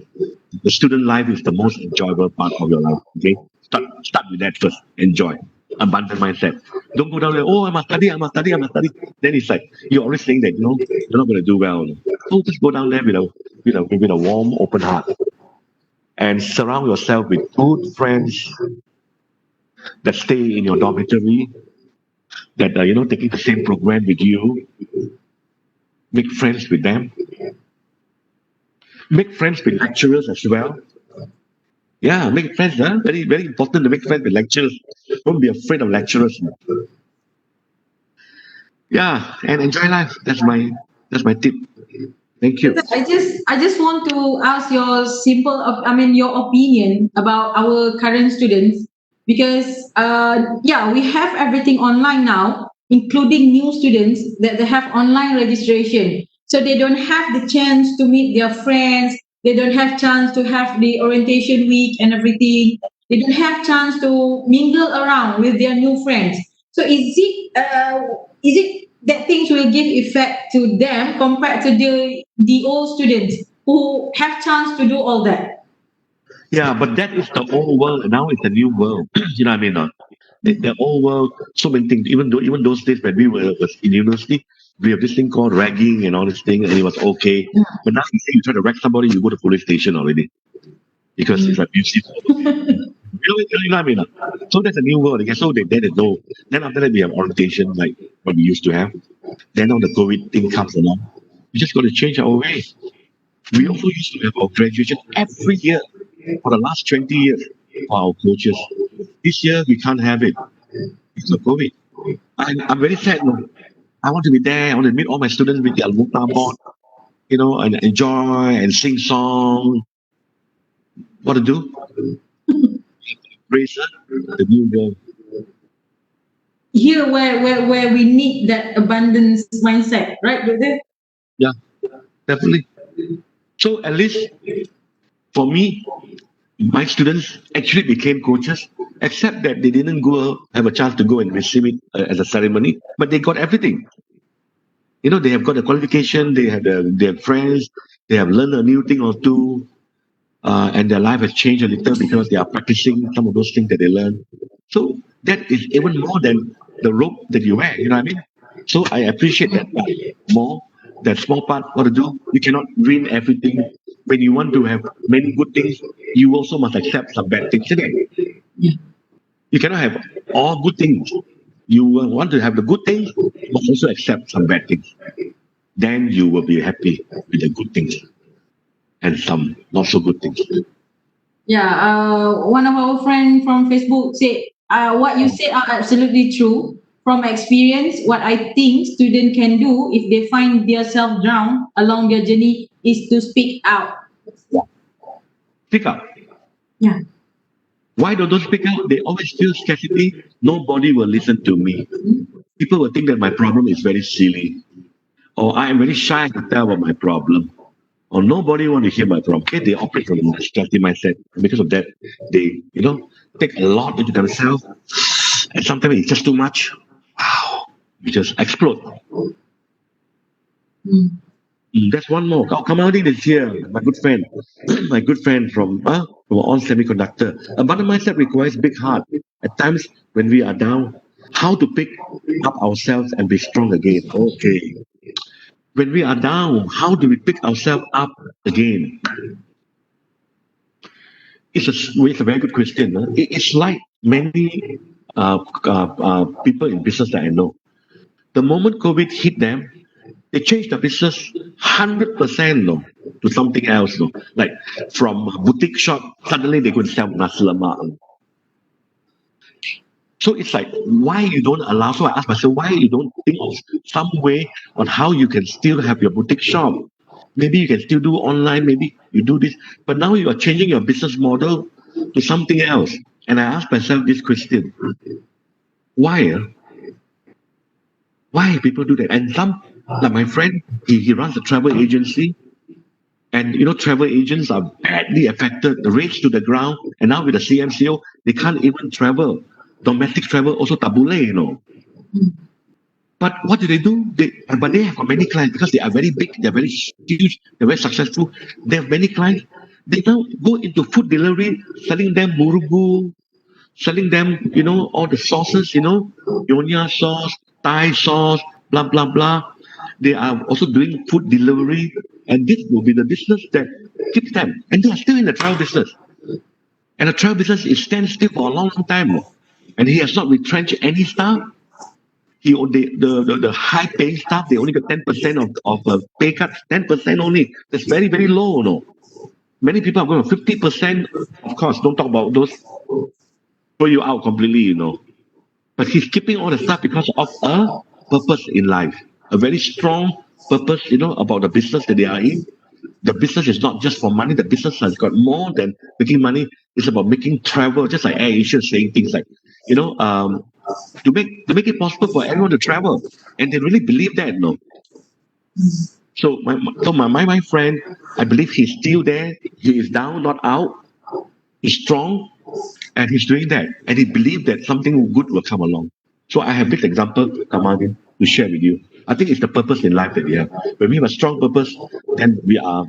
The student life is the most enjoyable part of your life. Okay, start with that first. Enjoy. Abundant mindset. Don't go down there. Oh, I must study. I must study. I must study. Then it's like you're always saying that you're not going to do well. So just go down there with a warm, open heart, and surround yourself with good friends that stay in your dormitory, that are taking the same program with you. Make friends with them. Make friends with lecturers as well. Yeah, make friends. Huh? Very very important to make friends with lecturers. Don't be afraid of lecturers. Yeah, and enjoy life. That's my tip. Thank you. I just want to ask your your opinion about our current students, because yeah, we have everything online now, including new students that they have online registration, so they don't have the chance to meet their friends. They don't have chance to have the orientation week and everything. They don't have chance to mingle around with their new friends. So is it that things will give effect to them compared to the old students who have chance to do all that? Yeah, but that is the old world. Now it's a new world. You know what I mean? The old world, so many things. Even those days when we was in university, we have this thing called ragging and all this thing, and it was okay. But now you say you try to rag somebody, you go to police station already because it's abusive. You know what I mean? So that's a new world again. So then there's no. Then after that we have orientation like what we used to have. Then now the COVID thing comes along. We just got to change our ways. We also used to have our graduation every year for the last 20 years for our coaches. This year we can't have it because of COVID. I'm very sad. No. I want to be there. I want to meet all my students with the Almuta board, and enjoy and sing song. What to do? Praise the new world. Here where we need that abundance mindset, right, brother? Yeah, definitely. So at least for me, my students actually became coaches, except that they didn't go have a chance to go and receive it as a ceremony, but they got everything. They have got a qualification, they have their friends, they have learned a new thing or two, and their life has changed a little because they are practicing some of those things that they learned. So that is even more than the robe that you wear. You know what I mean? So I appreciate that part more. That small part, what to do? You cannot win everything. When you want to have many good things, you also must accept some bad things again. You cannot have all good things. You want to have the good things, but also accept some bad things. Then you will be happy with the good things and some not so good things. Yeah, one of our friends from Facebook said, what you said are absolutely true. From experience, what I think students can do if they find themselves drowned along their journey is to speak out. Speak up. Yeah. Why don't they speak out? They always feel scarcity. Nobody will listen to me. People will think that my problem is very silly, or I am very shy to tell about my problem, or nobody want to hear my problem. Okay, they operate from a scarcity mindset. And because of that, they, take a lot into themselves. And sometimes it's just too much. Wow, you just explode. There's one more. Kamaludin is here, my good friend. My good friend from On Semiconductor. Abundant mindset requires big heart. At times when we are down, how to pick up ourselves and be strong again. Okay. When we are down, how do we pick ourselves up again? It's a very good question. It's like many people in business that I know. The moment COVID hit them, they changed the business 100% no, to something else. No. Like from a boutique shop, suddenly they could sell nasi lemak. So it's like, why you don't allow? So I ask myself, why you don't think of some way on how you can still have your boutique shop? Maybe you can still do online, maybe you do this, but now you are changing your business model to something else. And I ask myself this question: Why? Why people do that? And some, like my friend, he runs a travel agency, and travel agents are badly affected. The rates to the ground, and now with the CMCO, they can't even travel. Domestic travel also tabule. But what do? But they have many clients because they are very big, they're very huge, they're very successful. They have many clients. They now go into food delivery, selling them murugu, selling them, all the sauces, Nyonya sauce, Thai sauce, blah, blah, blah. They are also doing food delivery, and this will be the business that keeps them. And they are still in the travel business. And the travel business is stand still for a long, long time. And he has not retrenched any staff. He the high paying staff, they only got 10% of pay cut, 10% only. That's very, very low, no. Many people are going to 50%. Of course, don't talk about those throw you out completely. But he's keeping all the stuff because of a purpose in life, a very strong purpose, about the business that they are in. The business is not just for money. The business has got more than making money. It's about making travel, just like Air Asia saying things like, you know, um, to make it possible for everyone to travel, and they really believe that. No, so my friend, I believe he's still there. He is down, not out. He's strong, and he's doing that, and he believed that something good will come along. So I have this example, Kamalin, to share with you. I think it's the purpose in life that we have. When we have a strong purpose, then we are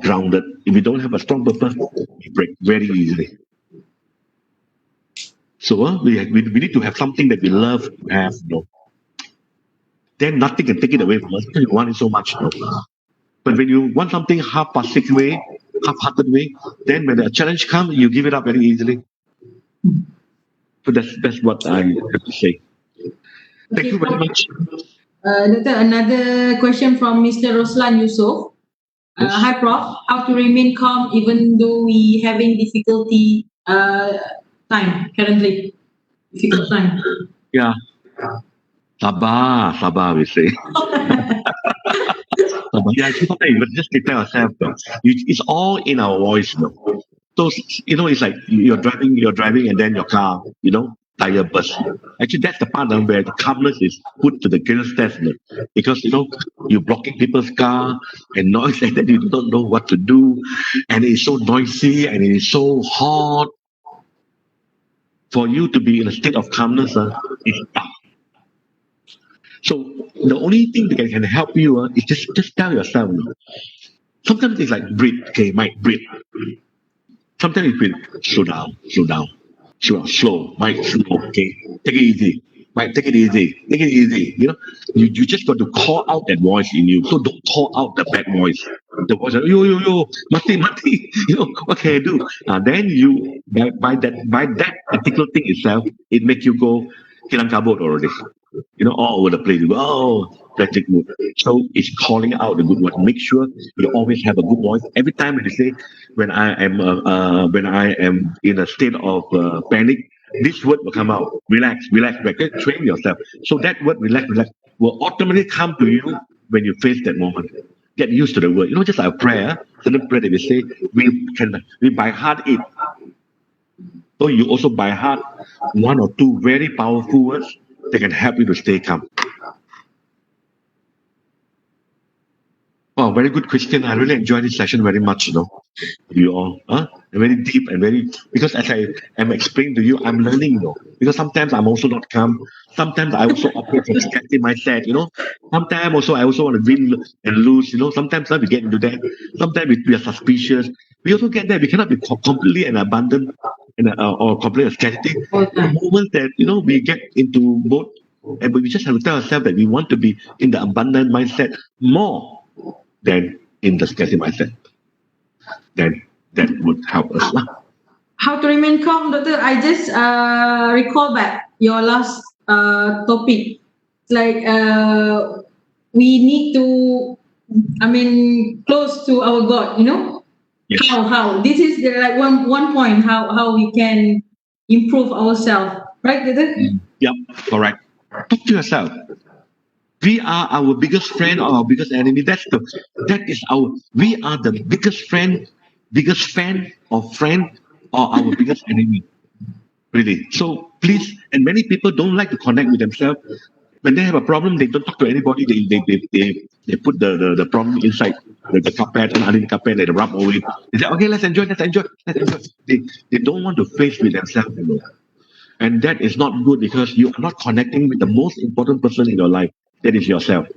grounded. If we don't have a strong purpose, we break very easily. So we need to have something that we love to have. Then nothing can take it away from us because we want it so much. But when you want something half-hearted way, then when the challenge comes, you give it up very easily. So that's what I have to say. Thank you very much. Doctor, another question from Mr. Roslan Yusof. Yes. Hi, Prof. How to remain calm even though we having difficulty time currently? Difficult time. Yeah. Sabar, we say. Yeah, actually, sometimes you just prepare yourself. It's all in our voice. So it's like you're driving, and then your car, tire burst. Actually, that's the part where the calmness is put to the greatest test. Because you're blocking people's car and noise, and then you don't know what to do, and it's so noisy and it is so hot. For you to be in a state of calmness, is tough. So the only thing that can help you is just tell yourself. Sometimes it's like breathe. Okay, Mike, breathe. Sometimes you feel slow. Mike, slow. Okay, take it easy. Mike, take it easy. Take it easy. You just got to call out that voice in you. So don't call out the bad voice. The voice, yo, mati. What can I do? Then you by that particular thing itself, it makes you go hilang kabut already. All over the place. You go, tragic mood. So it's calling out the good word. Make sure you always have a good voice. Every time when you say, when I am in a state of panic, this word will come out. Relax. Okay? Train yourself. So that word, relax, will automatically come to you when you face that moment. Get used to the word. Just like a prayer, certain prayer that we say, we by heart it. So you also by heart one or two very powerful words that can help you to stay calm. Oh, very good question. I really enjoyed this session very much, you all. Very deep and very, because as I am explaining to you, I'm learning, because sometimes I'm also not calm. Sometimes I also operate from scarcity mindset, Sometimes also I also want to win and lose, Sometimes we get into that. Sometimes we are suspicious. We also get that. We cannot be completely an abundant or completely a scarcity. The moment that, we get into both, and we just have to tell ourselves that we want to be in the abundant mindset more than in the scarcity mindset. Then that would help us. How to remain calm, Doctor? I just recall back your last topic. It's like we need to, close to our God. Yes. How? This is like one point. How we can improve ourselves, right, Doctor? Yep, correct. Talk to yourself. We are our biggest friend or our biggest enemy. We are the biggest fan or our biggest enemy. Really. So please, and many people don't like to connect with themselves. When they have a problem, they don't talk to anybody. They put the problem inside the carpet and under the carpet, they rub over it. They say, okay, let's enjoy. They don't want to face with themselves, And that is not good because you are not connecting with the most important person in your life. That is yourself.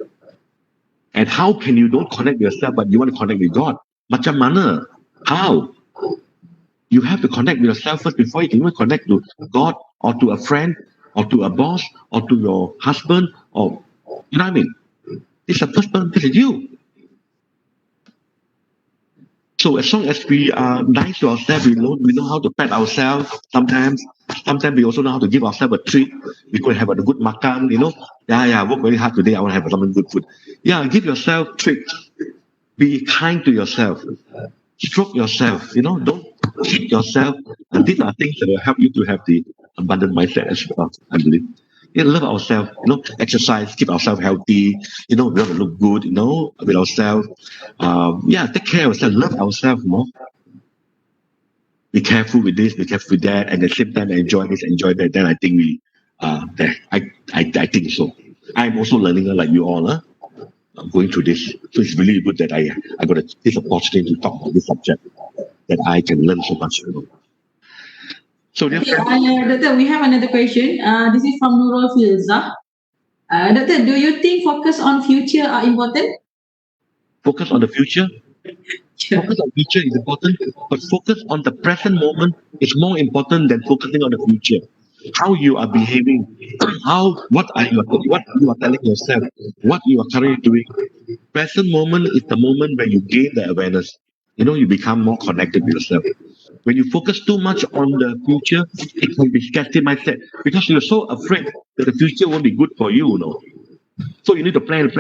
And how can you don't connect with yourself, but you want to connect with God? Macam mana? How? You have to connect with yourself first before you can even connect to God or to a friend or to a boss or to your husband or, you know what I mean? It's the first person, this is you. So as long as we are nice to ourselves, we know how to pet ourselves sometimes. Sometimes we also know how to give ourselves a treat. We could have a good makan, Yeah, work very hard today. I want to have some good food. Yeah, give yourself treats. Be kind to yourself. Stroke yourself, don't cheat yourself. And these are things that will help you to have the abundant mindset as well, I believe. Love ourselves, exercise, keep ourselves healthy, we want to look good, with ourselves. Take care of ourselves, love ourselves, Be careful with this, be careful with that, and at the same time enjoy this, enjoy that. Then I think we there. I think so. I'm also learning like you all, I'm going through this. So it's really good that I got this opportunity to talk about this subject that I can learn so much. So Okay, Doctor, we have another question. This is from Nurul Filza. Doctor, do you think focus on future are important? Focus on the future. Sure. Focus on future is important, but focus on the present moment is more important than focusing on the future. How you are behaving, what you are telling yourself, what you are currently doing. Present moment is the moment when you gain the awareness. You become more connected with yourself. When you focus too much on the future, it can be scarcity mindset because you're so afraid that the future won't be good for you. So you need to plan,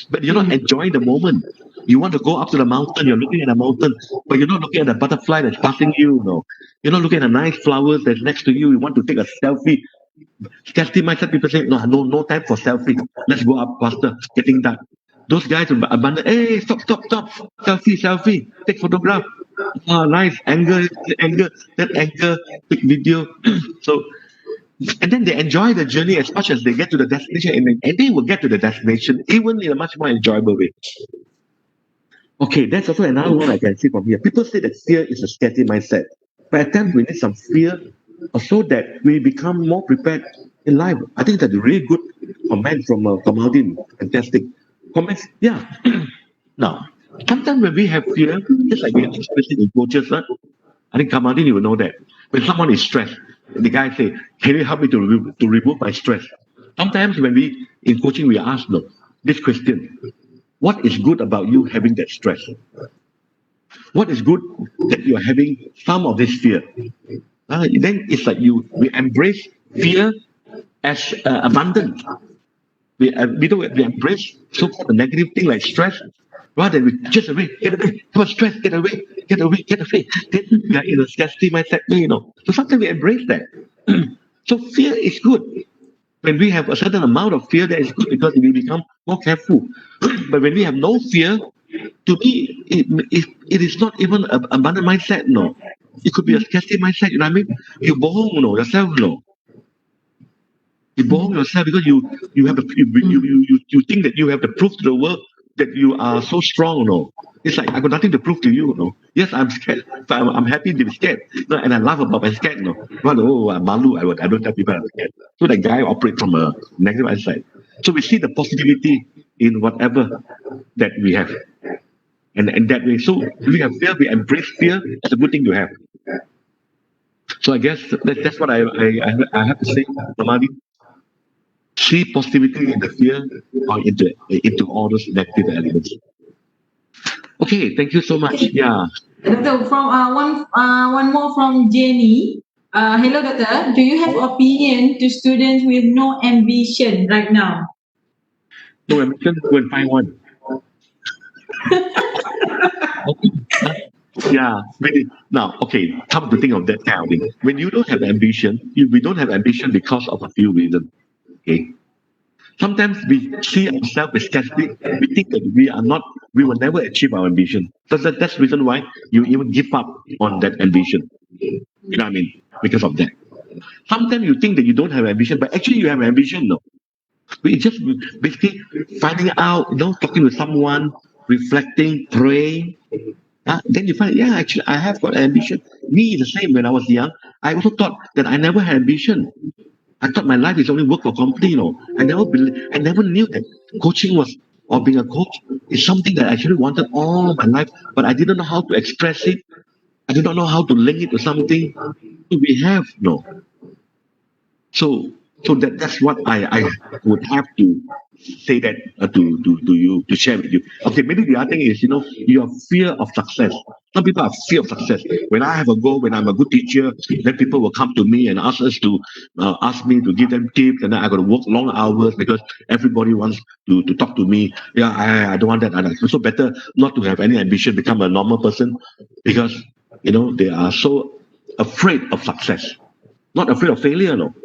but you're not enjoying the moment. You want to go up to the mountain, you're looking at the mountain, but you're not looking at the butterfly that's passing you. You're not looking at the nice flowers that's next to you. You want to take a selfie. Scarcity mindset people say, no time for selfie. Let's go up faster, getting that. Those guys are abundant. Hey, stop. Selfie. Take photograph. Nice angle, that angle, take video. So, and then they enjoy the journey as much as they get to the destination, and they will get to the destination even in a much more enjoyable way. Okay, that's also another one I can see from here. People say that fear is a scarcity mindset, but at times we need some fear so that we become more prepared in life. I think that's a really good comment from Kamaludin. Fantastic comments. Yeah. Now, sometimes when we have fear, just like we are expressing in coaches, right? I think Kamaludin, you will know that when someone is stressed, the guy say, "Can you help me to remove my stress?" Sometimes when we in coaching we ask this question: what is good about you having that stress? What is good that you are having some of this fear? Then it's like we embrace fear as abundance. We embrace so-called negative thing like stress, rather than we just get away, come on, stress, get away. Then we are in a scarcity mindset. So sometimes we embrace that. So fear is good. When we have a certain amount of fear, that is good because we become more careful. But when we have no fear, to me, it is not even an abundant mindset, no. It could be a scarcity mindset, you know what I mean? You bohong, yourself, You bohong yourself because you have you think that you have to prove to the world that you are so strong, no. It's like I got nothing to prove to you, no. Yes, I'm scared, but I'm happy to be scared. No, and I laugh about my scared, no. But I'm malu, I don't tell people I'm scared. So that guy operates from a negative side. So we see the positivity in whatever that we have. And that way, so if we have fear, we embrace fear. It's a good thing to have. So I guess that's what I have to say, Namadi. See positivity in the fear or into all those negative elements. Okay, thank you so much. Yeah. Doctor, from one more from Jenny. Hello, doctor. Do you have opinion to students with no ambition right now? No ambition, go and find one. Okay. Yeah, really. Now, okay, come to think of that kind of thing. When you don't have ambition, we don't have ambition because of a few reasons. Okay. Sometimes we see ourselves as scarcity. We think that we will never achieve our ambition. So that's the reason why you even give up on that ambition. You know what I mean? Because of that. Sometimes you think that you don't have ambition, but actually you have ambition. No, we just basically finding out, talking to someone, reflecting, praying. Then you find, yeah, actually, I have got ambition. Me, the same. When I was young, I also thought that I never had ambition. I thought my life is only work for company. I never knew that coaching was or being a coach is something that I actually wanted all my life, but I didn't know how to express it. I did not know how to link it to something. We have no. So that's what I would have to say that to you to share with you. Okay, maybe the other thing is your fear of success. Some people have fear of success. When I have a goal, when I'm a good teacher, then people will come to me and ask me to give them tips, and then I got to work long hours because everybody wants to talk to me. Yeah, I don't want that. It's also better not to have any ambition, become a normal person, because they are so afraid of success. Not afraid of failure, no.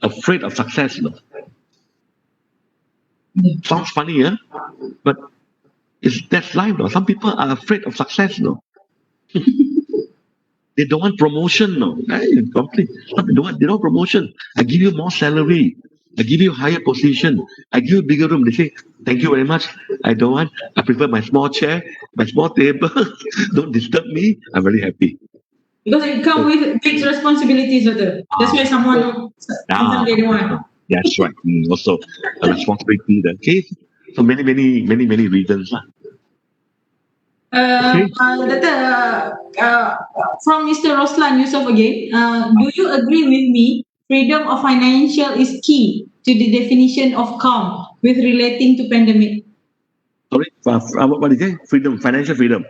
Afraid of success, no. Sounds funny, yeah? But that's life, no. Some people are afraid of success, no. They don't want promotion, no. Complete. They don't want promotion. I give you more salary. I give you higher position. I give you bigger room. They say, thank you very much. I don't want. I prefer my small chair, my small table. Don't disturb me. I'm very happy. Because it comes with big responsibilities, doctor. That's why sometimes they don't want. That's right. Also, a responsibility. Okay. So many reasons. Okay. From Mr. Roslan Yusuf again, do you agree with me? Freedom of financial is key to the definition of calm with relating to pandemic. Sorry, what did you say? Freedom, financial freedom.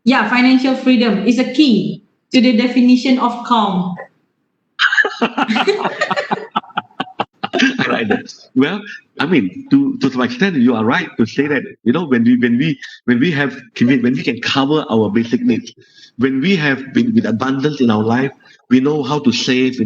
Yeah, financial freedom is a key to the definition of calm. I like that. Well, I mean, to some extent, you are right to say that. When we can cover our basic needs, when we have been with abundance in our life, we know how to save.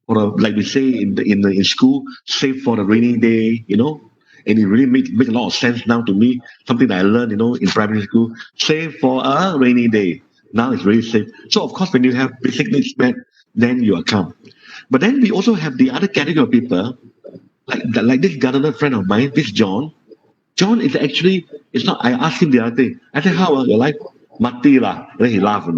Like we say in school, save for the rainy day. And it really make a lot of sense now to me. Something that I learned, in primary school, save for a rainy day. Now it's really safe. So of course, when you have basic needs met, then you are calm. But then we also have the other category of people, like this gardener friend of mine, this John. John is actually, it's not, I asked him the other day, I said, how your life? Mati lah. Then he laughed,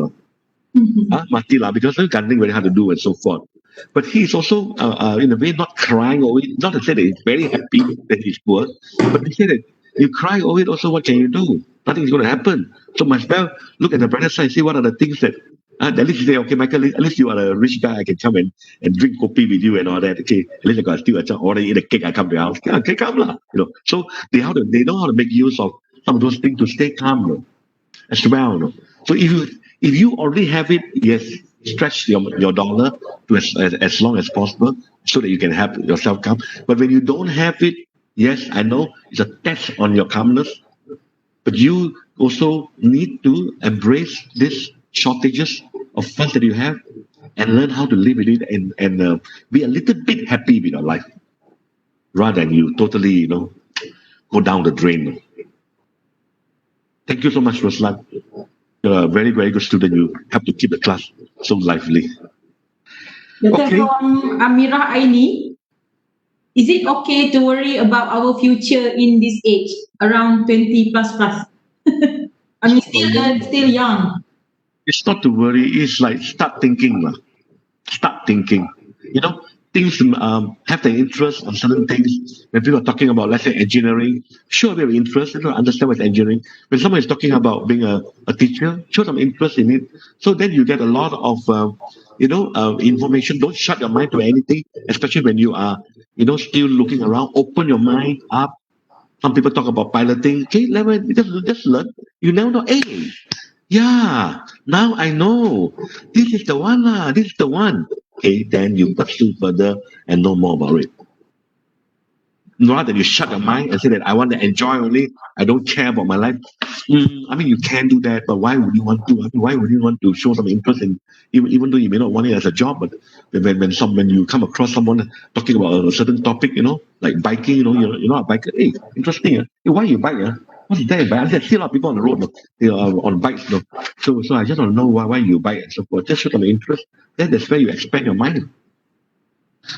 Mati lah, because gardening very hard to do and so forth. But he's also, in a way, not crying over it. Not to say that he's very happy that he's poor, but he said that you cry over it also, what can you do? Nothing is going to happen. So might as well look at the brighter side, see what are the things that, at least you say, okay, Michael, at least you are a rich guy, I can come and drink kopi with you and all that. Okay, at least I got still order eat a cake, I come to your house. Yeah, okay, come lah. So they know how to make use of some of those things to stay calm, as well. So if you already have it, yes, stretch your dollar to as long as possible so that you can have yourself calm. But when you don't have it, yes, I know it's a test on your calmness, but you also need to embrace these shortages of funds that you have and learn how to live with it and be a little bit happy with your life rather than you totally, go down the drain. Thank you so much, Roslan. You're a very, very good student. You have to keep the class so lively. Okay. From Amirah Aini. is it okay to worry about our future in this age, around 20 plus plus? I mean, still young. It's not to worry. It's like start thinking, lah. Start thinking. You know, things have the interest on certain things. When people are talking about, let's say, engineering, show a bit of interest. You know, understand what's engineering. When someone is talking about being a teacher, show some interest in it. So then you get a lot of, information. Don't shut your mind to anything, especially when you are, still looking around. Open your mind up. Some people talk about piloting. Okay, just learn. You never know. Hey, yeah, now I know. This is the one. This is the one. Okay, then you pursue further and know more about it. Not that you shut your mind and say that I want to enjoy only. I don't care about my life. I mean, you can do that, but why would you want to? I mean, why would you want to show some interest in, even though you may not want it as a job, but when you come across someone talking about a certain topic, like biking, you're not a biker. Hey, interesting. Hey, why you bike? What's that bike? I see a lot of people on the road, they are on bikes. So I just want to know why you bike and so forth. Just show some interest. Then that's where you expand your mind.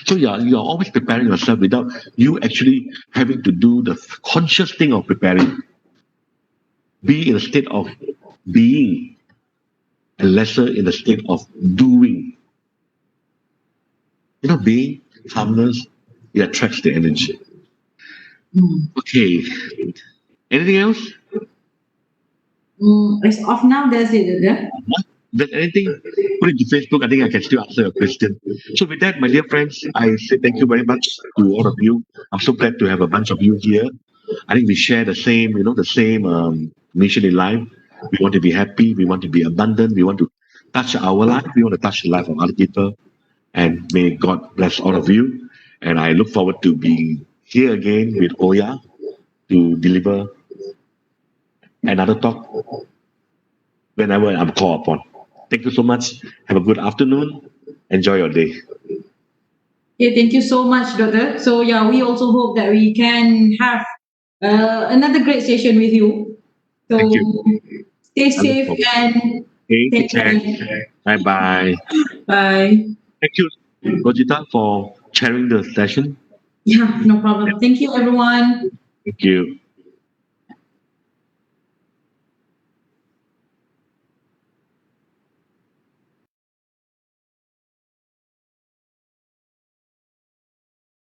So you're always preparing yourself without you actually having to do the conscious thing of preparing. Be in a state of being and lesser in the state of doing. Being harmless, it attracts the energy. Okay. Anything else? As of now, that's it. Yeah? There's anything, put it to Facebook. I think I can still answer your question. So with that, my dear friends, I say thank you very much to all of you. I'm so glad to have a bunch of you here. I think we share the same, mission in life. We want to be happy. We want to be abundant. We want to touch our life. We want to touch the life of other people. And may God bless all of you. And I look forward to being here again with Oya to deliver another talk whenever I'm called upon. Thank you so much. Have a good afternoon. Enjoy your day. Yeah, thank you so much, Doctor. So yeah, we also hope that we can have another great session with you. So Thank you. stay I look safe forward. and Okay, take take care. care. Bye bye. Bye. Thank you, Rojita, for chairing the session. Yeah, no problem. Thank you, everyone. Thank you.